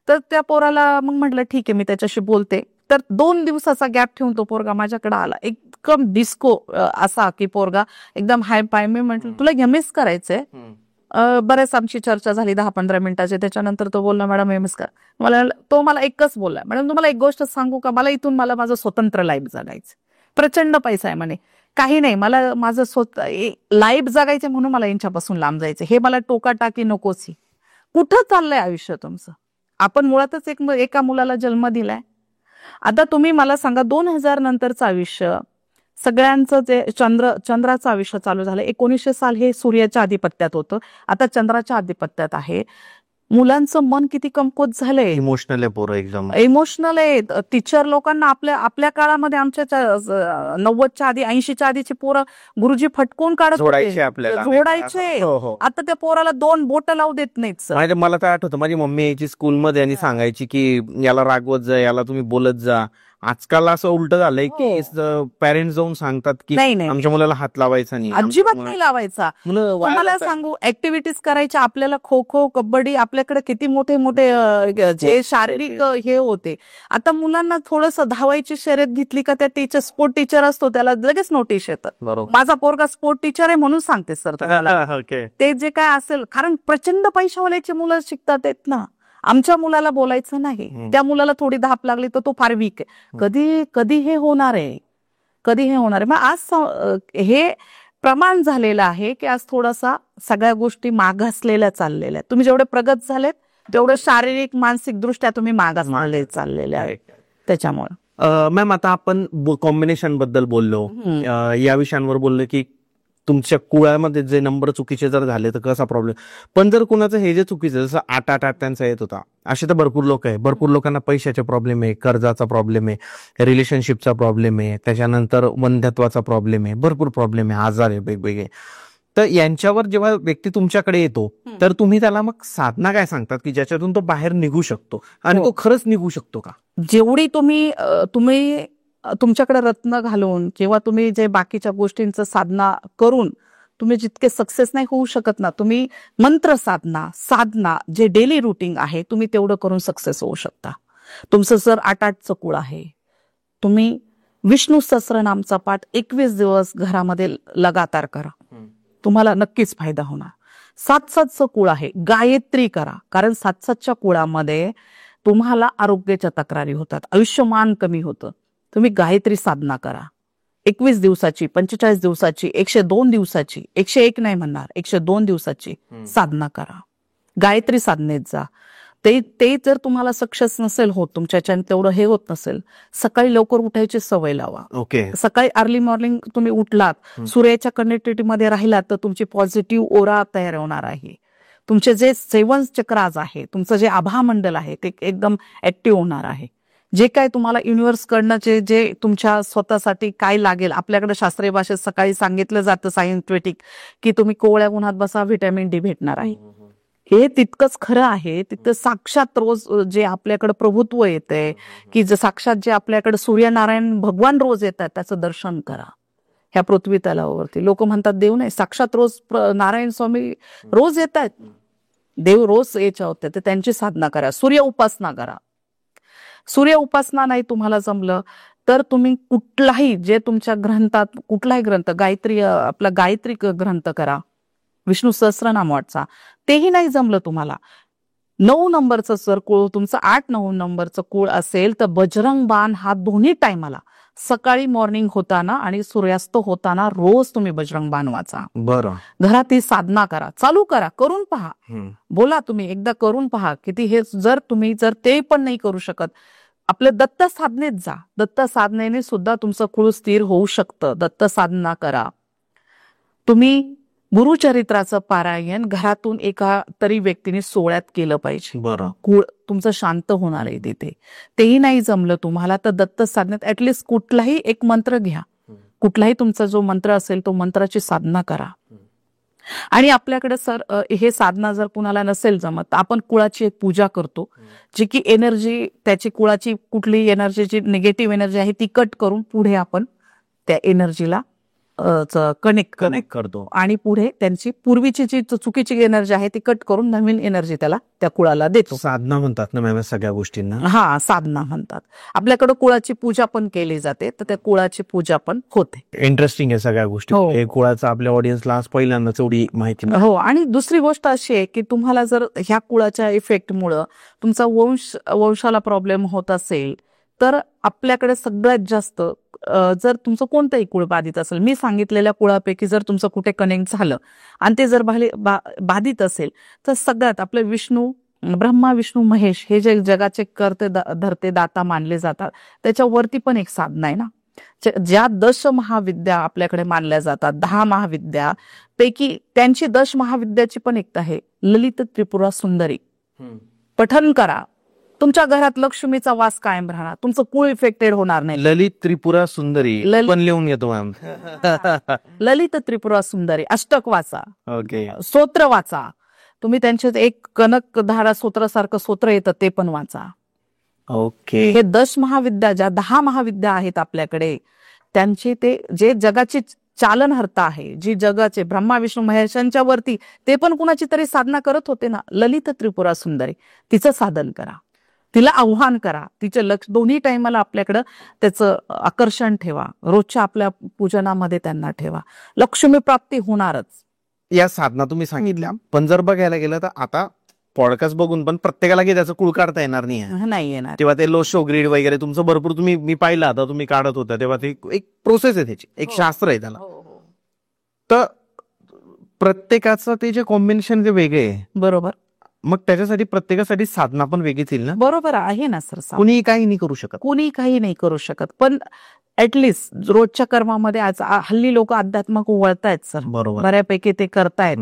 तर त्या पोराला मग म्हटलं ठीक आहे, मी त्याच्याशी बोलते. तर 2 दिवसाचा गॅप ठेवून तो पोरगा माझ्याकडे आला, एकदम डिस्को असा की पोरगा एकदम हाय पाय. मी म्हटलं तुला MS करायचंय? बरेच आमची चर्चा झाली 10-15 मिनिटाची. त्याच्यानंतर तो बोलला मॅडम MS करा. तो मला एकच बोलला, मॅडम तुम्हाला एक गोष्ट सांगू का, मला इथून माझं स्वतंत्र लाईफ जगायचं. प्रचंड पैसा आहे म्हणे, काही नाही, मला माझं स्वतः लाईफ जगायचे म्हणून मला यांच्यापासून लांब जायचं. हे मला टोकाटाकी नकोच. कुठं चाललंय आयुष्य तुमचं? आपण मुळातच एका मुलाला जन्म दिलाय. आता तुम्ही मला सांगा, 2000 नंतरचं आयुष्य सगळ्यांचं जे चंद्राचं आयुष्य चालू झालं. 1900 साल हे सूर्याच्या आधिपत्यात होतं, आता चंद्राच्या आधिपत्यात आहे. मुलांचं मन किती कमकुवत झालंय, इमोशनल आहे पोरं, एकदम इमोशनल आहे. टीचर लोकांना आपल्या काळामध्ये, आमच्या 90च्या आधी, 80च्या आधीची पोरं गुरुजी फटकून काढत जोडायचे. आता त्या पोराला 2 बोटं लावू देत नाहीत सर. मला तर आठवतं, माझी मम्मी यायची स्कूलमध्ये आणि सांगायची की याला रागवत जा, याला तुम्ही बोलत जा. आजकाल असं उलट झालंय की पॅरेंट्स जाऊन सांगतात की नाही, आमच्या मुलाला हात लावायचा नाही, अजिबात नाही लावायचा. मला सांगू, ऍक्टिव्हिटीज करायच्या आपल्याला, खो खो, कबड्डी, आपल्याकडे किती मोठे मोठे जे शारीरिक हे होते. आता मुलांना थोडंसं धावायची शर्यत घेतली का, त्या टीचर, स्पोर्ट टीचर असतो, त्याला लगेच नोटीस येतात. माझा पोरगा स्पोर्ट टीचर आहे म्हणून सांगते सर तुम्हाला. ते जे काय असेल, कारण प्रचंड पैशावाल्याची मुलं शिकतात आहेत ना. आमच्या मुलाला बोलायचं नाही, त्या मुलाला थोडी धाप लागली तर तो फार वीक आहे. कधी हे होणार आहे, कधी हे होणार आहे. मग आज हे प्रमाण झालेलं आहे की आज थोडासा सगळ्या गोष्टी मागासलेल्या चाललेल्या आहेत. तुम्ही जेवढे प्रगत झालेत तेवढं शारीरिक मानसिक दृष्ट्या तुम्ही मागासलेले चाललेले आहेत. त्याच्यामुळे मॅम, आता आपण कॉम्बिनेशन बद्दल बोललो, या विषयांवर बोललो की तुमच्या कुळामध्ये जे नंबर चुकीचे जर झाले तर कसा प्रॉब्लेम. पण जर कुणाचं हे जे चुकीचं, जसं 8 त्यांचा येत होता, असे तर भरपूर लोक आहे. भरपूर लोकांना पैशाचे प्रॉब्लेम आहे, कर्जाचा प्रॉब्लेम आहे, रिलेशनशिपचा प्रॉब्लेम आहे, त्याच्यानंतर वंध्यत्वाचा प्रॉब्लेम आहे, भरपूर प्रॉब्लेम आहे, आजार आहे वेगवेगळे. तर यांच्यावर जेव्हा व्यक्ती तुमच्याकडे येतो तर तुम्ही त्याला मग साधना काय सांगतात की ज्याच्यातून तो बाहेर निघू शकतो आणि तो खरंच निघू शकतो का? जेवढी तुम्ही तुमच्याकडे रत्न घालून किंवा तुम्ही जे बाकीच्या गोष्टींचं साधना करून तुम्ही जितके सक्सेस नाही होऊ शकत ना, तुम्ही मंत्र साधना जे डेली रुटीन आहे तुम्ही तेवढं करून सक्सेस होऊ शकता. तुमचं जर 8-8चं कुळ आहे, तुम्ही विष्णू सहस्त्रनामचा पाठ 21 दिवस घरामध्ये लगातार करा, तुम्हाला नक्कीच फायदा होणार. 7-7चं कुळ आहे, गायत्री करा, कारण 7-7च्या कुळामध्ये तुम्हाला आरोग्याच्या तक्रारी होतात, आयुष्यमान कमी होतं. तुम्ही गायत्री साधना करा 21 दिवसाची, 45 दिवसाची, 102 दिवसाची, 101 नाही म्हणणार, 102 दिवसाची साधना करा. गायत्री साधनेत जा. ते जर तुम्हाला सक्सेस नसेल होत, तुमच्याच्याने तेवढं हे होत नसेल, सकाळी लवकर उठायची सवय लावा. सकाळी अर्ली मॉर्निंग तुम्ही उठलात, सूर्याच्या कनेक्टिव्हिटी मध्ये राहिलात तर तुमची पॉझिटिव्ह ओरा तयार होणार आहे. तुमचे जे 7 चक्राज आहे, तुमचं जे आभा मंडल आहे ते एकदम ऍक्टिव्ह होणार आहे. जे काय तुम्हाला युनिव्हर्स कडनं जे तुमच्या स्वतःसाठी काय लागेल, आपल्याकडे शास्त्रीय भाषेत सकाळी सांगितलं जातं सायंटिफिक की तुम्ही कोवळ्या उन्हात बसा, व्हिटॅमिन डी भेटणार आहे. हे तितकंच खरं आहे. तिथं साक्षात रोज जे आपल्याकडे प्रभुत्व येतंय की जे साक्षात जे आपल्याकडे सूर्यनारायण भगवान रोज येतात त्याचं दर्शन करा. ह्या पृथ्वी तलावावरती लोक म्हणतात देव नाही, साक्षात रोज नारायण स्वामी रोज येत आहेत. देव रोज यायच्या होते, तर त्यांची साधना करा, सूर्य उपासना करा. सूर्य उपासना नाही तुम्हाला जमलं तर तुम्ही कुठलाही जे तुमच्या ग्रंथात कुठलाही ग्रंथ आपला गायत्री ग्रंथ करा, विष्णू सहस्रनाम वाचा. तेही नाही जमलं तुम्हाला 9 नंबरचं जर कुळ तुमचं 8-9 नंबरचं कुळ असेल तर बजरंग बाण हा दोन्ही टायमाला सकाळी मॉर्निंग होताना आणि सूर्यास्त होताना रोज तुम्ही बजरंग बाण वाचा. बरं. घरात ही साधना करा, चालू करा, करून पहा. बोला तुम्ही एकदा करून पहा किती हे जर ते पण नाही करू शकत आपले दत्त साधनेत जा. दत्त साधनेने सुद्धा तुमचं कुळ स्थिर होऊ शकतं. दत्त साधना करा. तुम्ही गुरुचरित्राचं पारायण घरातून एका तरी व्यक्तीने सोहळ्यात केलं पाहिजे. बरं. कुळ तुमचं शांत होणार आहे तिथे. तेही नाही जमलं तुम्हाला तर दत्त साधनेत ऍटलिस्ट कुठलाही एक मंत्र घ्या. कुठलाही तुमचा जो मंत्र असेल तो मंत्राची साधना करा. आणि आपल्याकडे हे साधना जर कुणाला नसेल जमत तर आपण कुळाची एक पूजा करतो, जी की एनर्जी त्याची कुळाची कुठली एनर्जीची निगेटिव्ह एनर्जी आहे ती कट करून पुढे आपण त्या एनर्जीला कनेक्ट करतो आणि पुढे त्यांची पूर्वीची जी चुकीची एनर्जी आहे ती कट करून नवीन एनर्जी त्या कुळाला देतो. साधना म्हणतात ना मॅम सगळ्या गोष्टींना. हा, साधना म्हणतात. आपल्याकडे कुळाची पूजा पण केली जाते, तर त्या कुळाची पूजा पण होते. इंटरेस्टिंग आहे सगळ्या गोष्टी. हे कुळाचं आपल्या ऑडियन्सला आज पहिल्यांदाच एवढी माहिती. हो, आणि दुसरी गोष्ट अशी आहे की तुम्हाला जर ह्या कुळाच्या इफेक्टमुळं तुमचा वंशाला प्रॉब्लेम होत असेल तर आपल्याकडे सगळ्यात जास्त जर तुमचं कोणतंही कुळ बाधित असेल, मी सांगितलेल्या कुळापैकी जर तुमचं कुठे कनेक्ट झालं आणि ते जर बाधित असेल तर सगळ्यात आपले ब्रह्मा विष्णू महेश हे जे जगाचे करते धरते दाता मानले जातात त्याच्यावरती पण एक साधना आहे ना. ज्या 10 महाविद्या आपल्याकडे मानल्या जातात, 10 महाविद्या पैकी त्यांची 10 महाविद्याची पण एक आहे ललित त्रिपुरा सुंदरी. पठन करा, तुमच्या घरात लक्ष्मीचा वास कायम राहणार, तुमचं कुळ इफेक्टेड होणार नाही. ललित त्रिपुरा सुंदरी पण लिहून घेतो मॅम. ललित त्रिपुरा सुंदरी अष्टक वाचा, ओके, स्तोत्र वाचा. तुम्ही त्यांच्यात एक कनक धारा स्तोत्रासारखं स्तोत्र येतं ते पण वाचा. ओके. हे 10 महाविद्या, ज्या 10 महाविद्या आहेत आपल्याकडे, त्यांची ते जे जगाची चालनहर्ता आहे, जी जगाचे ब्रह्मा विष्णू महेशांच्या वरती ते पण कुणाची तरी साधना करत होते ना, ललित त्रिपुरा सुंदरी, तिचं साधन करा, तिला आव्हान करा, तिचे लक्ष दोन्ही टाइमाला आपल्याकडं त्याचं आकर्षण ठेवा, रोजच्या आपल्या पूजनामध्ये त्यांना ठेवा, लक्ष्मी प्राप्ती होणारच. या साधना तुम्ही सांगितल्या, पण जर बघायला गेलं तर आता पॉडकास्ट बघून पण प्रत्येकाला की त्याचं कुळ काढता येणार नाही येणार. तेव्हा ते लोशो ग्रीड वगैरे तुमचं भरपूर मी पाहिलं आता तुम्ही काढत होता तेव्हा ते एक प्रोसेस आहे, त्याची एक शास्त्र आहे त्याला. तर प्रत्येकाचं ते जे कॉम्बिनेशन जे वेगळे आहे, बरोबर, मग त्याच्यासाठी प्रत्येकासाठी साधना पण वेगळीच येईल ना. बरोबर आहे ना सर. कुणी काही नाही करू शकत, कुणी काही नाही करू शकत, पण ऍटलिस्ट रोजच्या कर्मामध्ये आज हल्ली लोक अध्यात्मक वळतायत सर, बरोबर, बऱ्यापैकी ते करतायत.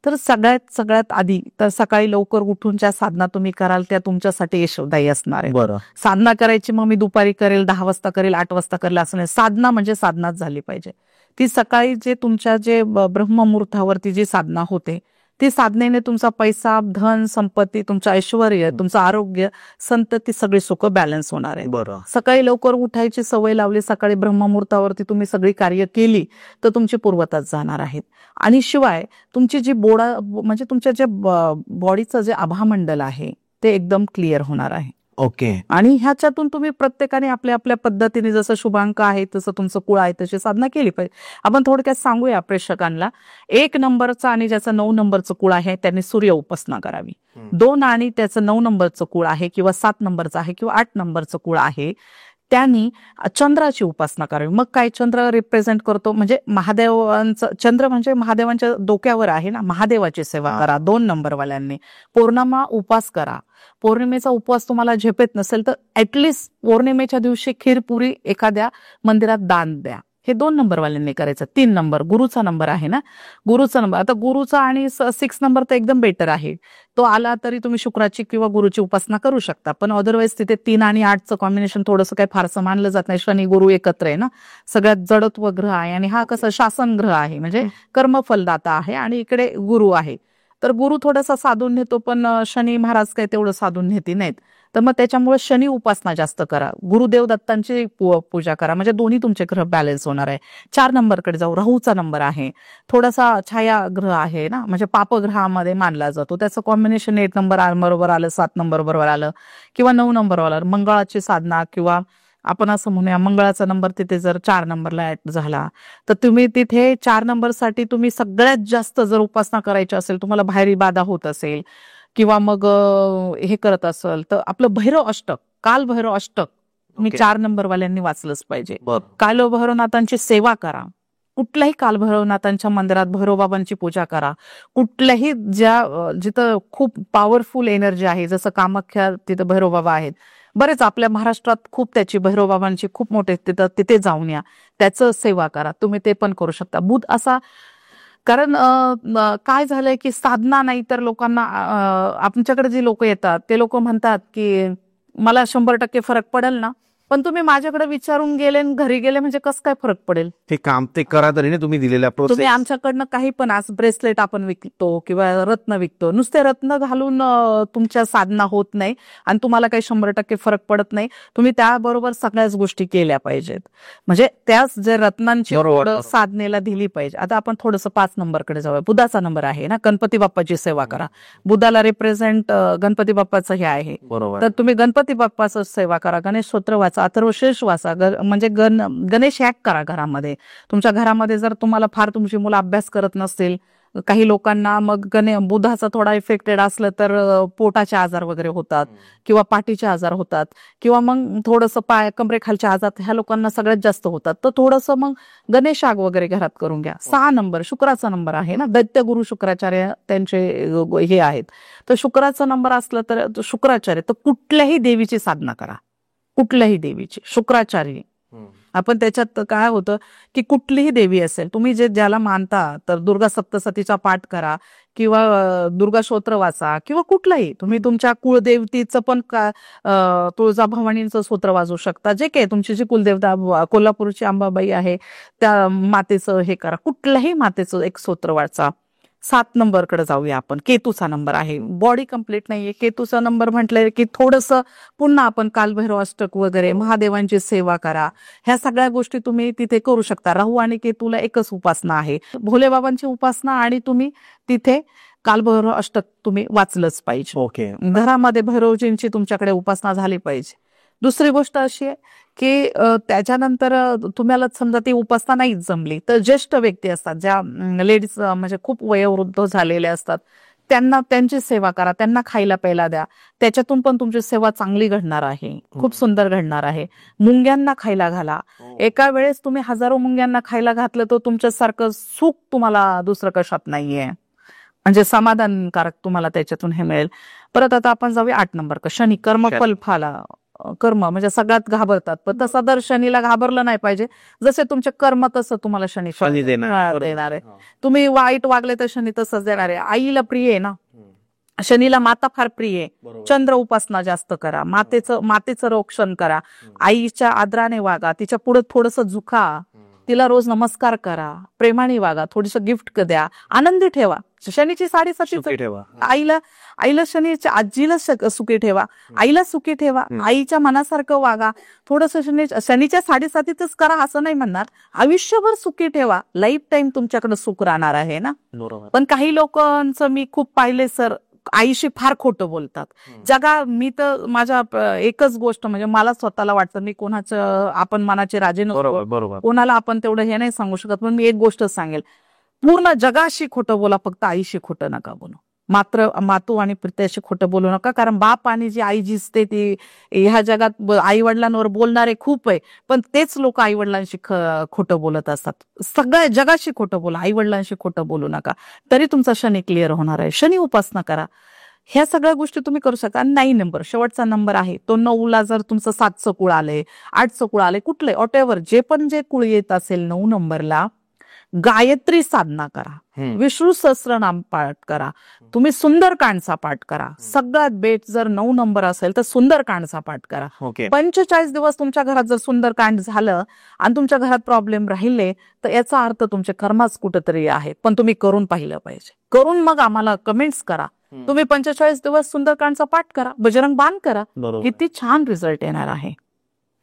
तर सगळ्यात आधी तर सकाळी लवकर उठून ज्या साधना तुम्ही कराल त्या तुमच्यासाठी यशोदायी असणार आहे. बरं. साधना करायची मग मी दुपारी करेल, 10 वाजता करेल, 8 वाजता करेल असं नाही. साधना म्हणजे साधनाच झाली पाहिजे. ती सकाळी जे तुमच्या जे ब्रह्ममुहूर्तावरती जी साधना होते ती साधनेने तुमचा पैसा, धन, संपत्ती, तुमचं ऐश्वर, तुमचं आरोग्य, संतती सगळी सुख बॅलन्स होणार आहे. बरं. सकाळी लवकर उठायची सवय लावली, सकाळी ब्रह्ममुहूर्तावरती तुम्ही सगळी कार्य केली तर तुमची पूर्वतात जाणार आहेत. आणि शिवाय तुमची जी म्हणजे तुमच्या जे बॉडीचं जे आभामंडल आहे ते एकदम क्लिअर होणार आहे. ओके. आणि ह्याच्यातून तुम्ही प्रत्येकाने आपल्या आपल्या पद्धतीने जसं शुभांक आहे तसं तुमचं कुळ आहे तशी साधना केली पाहिजे. आपण थोडक्यात सांगूया प्रेक्षकांना. 1 नंबरचा आणि ज्याचं 9 नंबरचं कुळ आहे त्यांनी सूर्य उपासना करावी. 2 आणि त्याचं 9 नंबरचं कुळ आहे किंवा 7 नंबरचं आहे किंवा 8 नंबरचं कुळ आहे त्यांनी चंद्राची उपासना करावी. मग काय, चंद्र रिप्रेझेंट करतो म्हणजे महादेवांचं, चंद्र म्हणजे महादेवांच्या डोक्यावर आहे ना, महादेवाची सेवा करा. 2 नंबरवाल्यांनी पौर्णिमा उपवास करा. पौर्णिमेचा उपवास तुम्हाला झेपेत नसेल तर ऍटलिस्ट पौर्णिमेच्या दिवशी खीरपुरी एखाद्या मंदिरात दान द्या. हे 2 नंबरवाल्यांनी करायचं. 3 नंबर गुरुचा नंबर आहे ना, गुरुचा नंबर, आता गुरुचा आणि 6 नंबर तर एकदम बेटर आहे. तो आला तरी तुम्ही शुक्राची किंवा गुरुची उपासना करू शकता, पण अदरवाईज तिथे 3 आणि 8चं कॉम्बिनेशन थोडंसं काही फारसं मानलं जात नाही. शनी गुरु एकत्र आहे ना, सगळ्यात जडत्व ग्रह आहे आणि हा कसा शासन ग्रह आहे, म्हणजे कर्मफलदाता आहे आणि इकडे गुरु आहे. तर गुरु थोडासा साधून नेतो, पण शनी महाराज काही तेवढं साधून नेती नाहीत. तर मग त्याच्यामुळे शनी उपासना जास्त करा, गुरुदेव दत्तांची पूजा करा, म्हणजे दोन्ही तुमचे ग्रह बॅलन्स होणार आहे. 4 नंबरकडे जाऊ. राहूचा नंबर आहे, थोडासा छाया ग्रह आहे ना, म्हणजे पापग्रहामध्ये मानला जातो. त्याचं कॉम्बिनेशन 8 नंबर बरोबर आलं, 7 नंबर बरोबर आलं किंवा 9 नंबर आलं. मंगळाची साधना किंवा आपण असं म्हणूया मंगळाचा नंबर तिथे जर 4 नंबरला ऍड झाला तर तुम्ही तिथे 4 नंबरसाठी तुम्ही सगळ्यात जास्त जर उपासना करायची असेल, तुम्हाला बाहेरी बाधा होत असेल किंवा मग हे करत असेल, तर आपलं भैरव अष्टक, काल भैरव अष्टक तुम्ही 4 नंबरवाल्यांनी वाचलंच पाहिजे. काल भैरवनाथांची सेवा करा, कुठल्याही काल भैरवनाथांच्या मंदिरात भैरवबाबांची पूजा करा. कुठल्याही जिथं खूप पॉवरफुल एनर्जी आहे, जसं कामाख्या तिथं भैरवबाबा आहेत, बरेच आपल्या महाराष्ट्रात खूप त्याची भैरवबाबांची खूप मोठे तिथे जाऊन या, त्याचं सेवा करा. तुम्ही ते पण करू शकता. बुध असा, कारण काय झालंय की साधना नाही तर लोकांना आमच्याकडे जे लोक येतात ते लोक म्हणतात की मला 100% फरक पडेल ना, पण तुम्ही माझ्याकडे विचारून गेले घरी गेले म्हणजे कसं काय फरक पडेल? ते काम ते करा तरी नाही तुम्ही दिलेल्या प्रोसेस. तुम्ही आमच्याकडनं काही पण, आज ब्रेसलेट आपण विकतो किंवा रत्न विकतो, नुसते रत्न घालून तुमच्या साधना होत नाही आणि तुम्हाला काही 100% फरक पडत नाही. तुम्ही त्याबरोबर सगळ्याच गोष्टी केल्या पाहिजेत, म्हणजे त्याच जे रत्नांची साधनेला दिली पाहिजे. आता आपण थोडंसं 5 नंबरकडे जाऊया. बुधाचा नंबर आहे ना, गणपती बाप्पाची सेवा करा. बुधाला रिप्रेझेंट गणपती बाप्पाचं हे आहे, तर तुम्ही गणपती बाप्पाचं सेवा करा. गणेश स्तोत्र वाचा, अथर्वशीर्ष वाचा, म्हणजे गणेश हॅक करा घरामध्ये. तुमच्या घरामध्ये जर तुम्हाला फार तुमची मुलं अभ्यास करत नसतील, काही लोकांना मग बुधाचा थोडा इफेक्टेड असलं तर पोटाचे आजार वगैरे होतात किंवा पाठीचे आजार होतात किंवा मग थोडंसं कमरेखालचे आजार ह्या लोकांना सगळ्यात जास्त होतात. तर थोडंसं मग गणेशाग वगैरे घरात करून घ्या. 6 नंबर शुक्राचा नंबर आहे ना, दैत्य गुरु शुक्राचार्य त्यांचे हे आहेत. तर शुक्राचा नंबर असलं तर शुक्राचार्य, तर कुठल्याही देवीची साधना करा, कुठल्याही देवीची. शुक्राचार्य आपण त्याच्यात काय होतं की कुठलीही देवी असेल, तुम्ही ज्याला मानता, तर दुर्गा सप्तसतीचा पाठ करा किंवा दुर्गा स्तोत्र वाचा किंवा कुठलाही तुम्ही तुमच्या कुळदेवतीचं पण तुळजाभवानींचं स्तोत्र वाजवू शकता. जे काही तुमची जी कुलदेवता कोल्हापूरची अंबाबाई आहे त्या मातेचं हे करा, कुठल्याही मातेचं एक स्तोत्र वाचा. 7 नंबरकडे जाऊया आपण. केतूचा नंबर आहे, बॉडी कंप्लीट नाहीये. केतूचा नंबर म्हटलंय की थोडंसं पुन्हा आपण कालभैरव अष्टक वगैरे, महादेवांची सेवा करा, ह्या सगळ्या गोष्टी तुम्ही तिथे करू शकता. राहू आणि केतूला एकच उपासना आहे, भोलेबाबांची उपासना, आणि तुम्ही तिथे कालभैरव अष्टक तुम्ही वाचलंच पाहिजे. ओके, घरामध्ये भैरवजींची तुमच्याकडे उपासना झाली पाहिजे. दुसरी गोष्ट अशी आहे की त्याच्यानंतर तुम्हाला समजा ती उपासना नाही जमली तर ज्येष्ठ व्यक्ती असतात, ज्या लेडीज म्हणजे खूप वयोवृद्ध झालेल्या असतात, त्यांची सेवा करा, त्यांना खायला प्यायला द्या. त्याच्यातून पण तुमची सेवा चांगली घडणार आहे, खूप सुंदर घडणार आहे. मुंग्यांना खायला घाला. एका वेळेस तुम्ही हजारो मुंग्यांना खायला घातलं तर तुमच्यासारखं सुख तुम्हाला दुसरं कशात नाहीये, म्हणजे समाधानकारक तुम्हाला त्याच्यातून हे मिळेल. परत आता आपण जाऊया 8 नंबर. शनी कर्मफल फाला, कर्म म्हणजे सगळ्यात घाबरतात, पण तसा दर शनीला घाबरलं नाही पाहिजे. जसे तुमचे कर्म तसं तुम्हाला शनी देणार आहे. तुम्ही वाईट वागले तर शनी तसंच देणार आहे. आईला प्रिय आहे ना, शनीला माता फार प्रिय आहे. चंद्र उपासना जास्त करा, मातेचं रक्षण करा, आईच्या आदराने वागा, तिच्या पुढे थोडंसं झुका, तिला रोज नमस्कार करा, प्रेमाने वागा, थोडीसं गिफ्ट द्या, आनंदी ठेवा. शनीची 7.5 ठेवा. आईला शनीच्या आजीला सुखी ठेवा, आईला सुखी ठेवा, आईच्या मनासारखं वागा. थोडंसं शनीच्या 7.5च करा असं नाही म्हणणार, आयुष्यभर सुखी ठेवा, लाईफ टाईम तुमच्याकडे सुख राहणार आहे ना. पण काही लोकांचं मी खूप पाहिले सर, आईशी फार खोटं बोलतात. मी तर माझ्या एकच गोष्ट म्हणजे मला स्वतःला वाटतं, मी कोणाचं आपण मनाचे राजे नसतो, कोणाला आपण तेवढं हे नाही सांगू शकत, पण मी एक गोष्ट सांगेल, पूर्ण जगाशी खोटं बोला, फक्त आईशी खोटं नका बोलू. मातू आणि पित्याशी खोटं बोलू नका, कारण बाप आणि जी आई जिसते ती ह्या जगात आई वडिलांवर बोलणारे खूप आहे, पण तेच लोक आई वडिलांशी खोटं बोलत असतात. सगळ्या जगाशी खोटं बोला, आई वडिलांशी खोटं बोलू नका, तरी तुमचा शनी क्लिअर होणार आहे. शनी उपासना करा. ह्या सगळ्या गोष्टी तुम्ही करू शकता. 9 नंबर शेवटचा नंबर आहे तो 9ला जर तुमचं 7चं कुळ आलंय, 8चं कुळ आलंय, कुठलंय ऑटेवर जे कुळ येत असेल 9 नंबरला, गायत्री साधना करा, विष्णू सहस्त्रनाम पाठ करा, तुम्ही सुंदरकांडचा पाठ करा. सगळ्यात बेट जर 9 नंबर असेल तर सुंदरकांडचा पाठ करा. ओके. 45 दिवस तुमच्या घरात जर सुंदरकांड झालं आणि तुमच्या घरात प्रॉब्लेम राहिले तर याचा अर्थ तुमचे कर्माच कुठेतरी आहेत, पण तुम्ही करून पाहिलं पाहिजे. करून मग आम्हाला कमेंट्स करा. तुम्ही 45 दिवस सुंदरकांडचा पाठ करा, बजरंग बाण करा, किती छान रिझल्ट येणार आहे.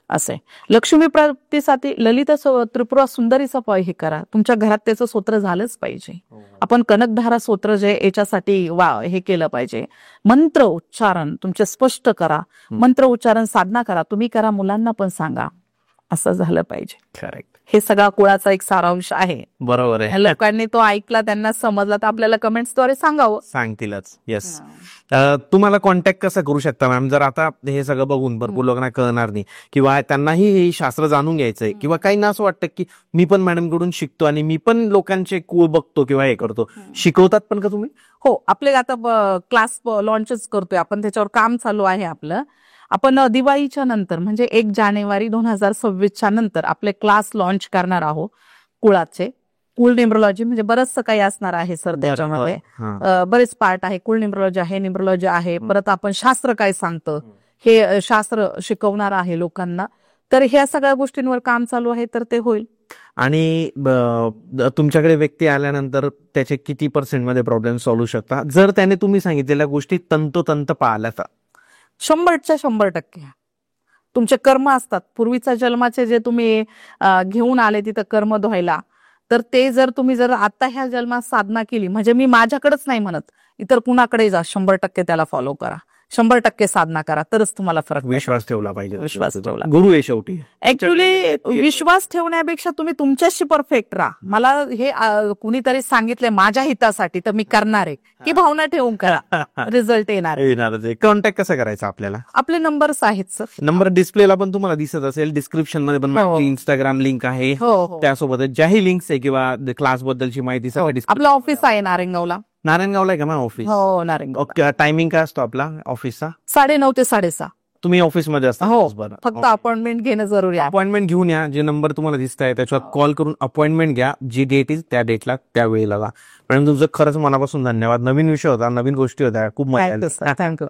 असे लक्ष्मी प्राप्तीसाठी ललित त्रिपुरा सुंदरीचा हे करा. तुमच्या घरात त्याचं स्तोत्र झालंच पाहिजे. आपण कनकधारा स्तोत्र जे याच्यासाठी हे केलं पाहिजे. मंत्र उच्चारण तुमचे स्पष्ट करा, मंत्र उच्चारण साधना करा, तुम्ही करा, मुलांना पण सांगा, असं झालं पाहिजे. करेक्ट. हे सगळा कुळाचा एक सारांश आहे. बरोबर आहे. लोकांनी तो ऐकला, त्यांना समजला तर आपल्याला कमेंट्सद्वारे सांगावं. सांगतीलच. येस. तुम्हाला कॉन्टॅक्ट कसं करू शकता मॅम, जर आता हे सगळं बघून भरपूर लोकांना कळणार नाही किंवा त्यांनाही हे शास्त्र जाणून घ्यायचंय किंवा काही ना असं वाटतं की मी पण मॅडम कडून शिकतो आणि मी पण लोकांचे कुळ बघतो किंवा हे करतो, शिकवतात पण का तुम्ही? हो, आपले आता क्लास लॉन्चच करतोय आपण, त्याच्यावर काम चालू आहे आपलं. आपण दिवाळीच्या नंतर म्हणजे 1 जानेवारी 2026च्या नंतर आपले क्लास लॉन्च करणार आहोत कुळाचे. कुळ न्यूमरोलॉजी म्हणजे बरंचसं काही असणार आहे सर त्याच्यामध्ये. बरेच पार्ट आहे. कुळ न्यूमरोलॉजी आहे, न्यूमरोलॉजी आहे, परत आपण शास्त्र काय सांगतं हे शास्त्र शिकवणार आहे लोकांना. तर ह्या सगळ्या गोष्टींवर काम चालू आहे, तर ते होईल. आणि तुमच्याकडे व्यक्ती आल्यानंतर त्याचे किती % प्रॉब्लेम सॉल्व्ह शकता जर त्याने तुम्ही सांगितलेल्या गोष्टी तंतोतंत पाळल्या तर? 100च्या 100%. तुमचे कर्म असतात पूर्वीच्या जन्माचे जे तुम्ही घेऊन आले तिथं कर्म धुवायला, तर ते जर तुम्ही आता ह्या जन्मात साधना केली, म्हणजे मी माझ्याकडेच नाही म्हणत, इतर कुणाकडे जा, 100% त्याला फॉलो करा, 100% साधना करा, तरच तुम्हाला फरक. विश्वास ठेवला पाहिजे. विश्वास ठेवला. गुरु आहे शेवटी. ऍक्च्युली विश्वास ठेवण्यापेक्षा तुम्ही तुमच्याशी परफेक्ट राहा. मला हे कुणीतरी सांगितलंय माझ्या हितासाठी, तर मी करणार आहे, की भावना ठेवून करा, रिझल्ट येणार. कॉन्टॅक्ट कसं करायचं आपल्याला? आपले नंबर्स आहेत सर. नंबर डिस्प्लेला पण तुम्हाला दिसत असेल, डिस्क्रिप्शन मध्ये पण इंस्टाग्राम लिंक आहे, त्यासोबत ज्याही लिंक्स आहे किंवा क्लास बद्दलची माहिती आपलं ऑफिस आहे नारायणगावला. नारायणगावला आहे का मॅम ऑफिस? हो, नारायणगाव. टायमिंग काय असतो आपला ऑफिसचा? 9:30 ते 6:30. तुम्ही ऑफिसमध्ये असता? हो, फक्त अपॉइंटमेंट घेणं जरुरी आहे. अपॉइंटमेंट घेऊन या. जे नंबर तुम्हाला दिसत आहे त्याच्यावर कॉल करून अपॉइंटमेंट घ्या. जी डेट येईल त्या डेटला त्या वेळेला. मॅडम तुमचं खरंच मनापासून धन्यवाद. नवीन विषय होता, नवीन गोष्टी होत्या, खूप मजा आली. थँक्यू.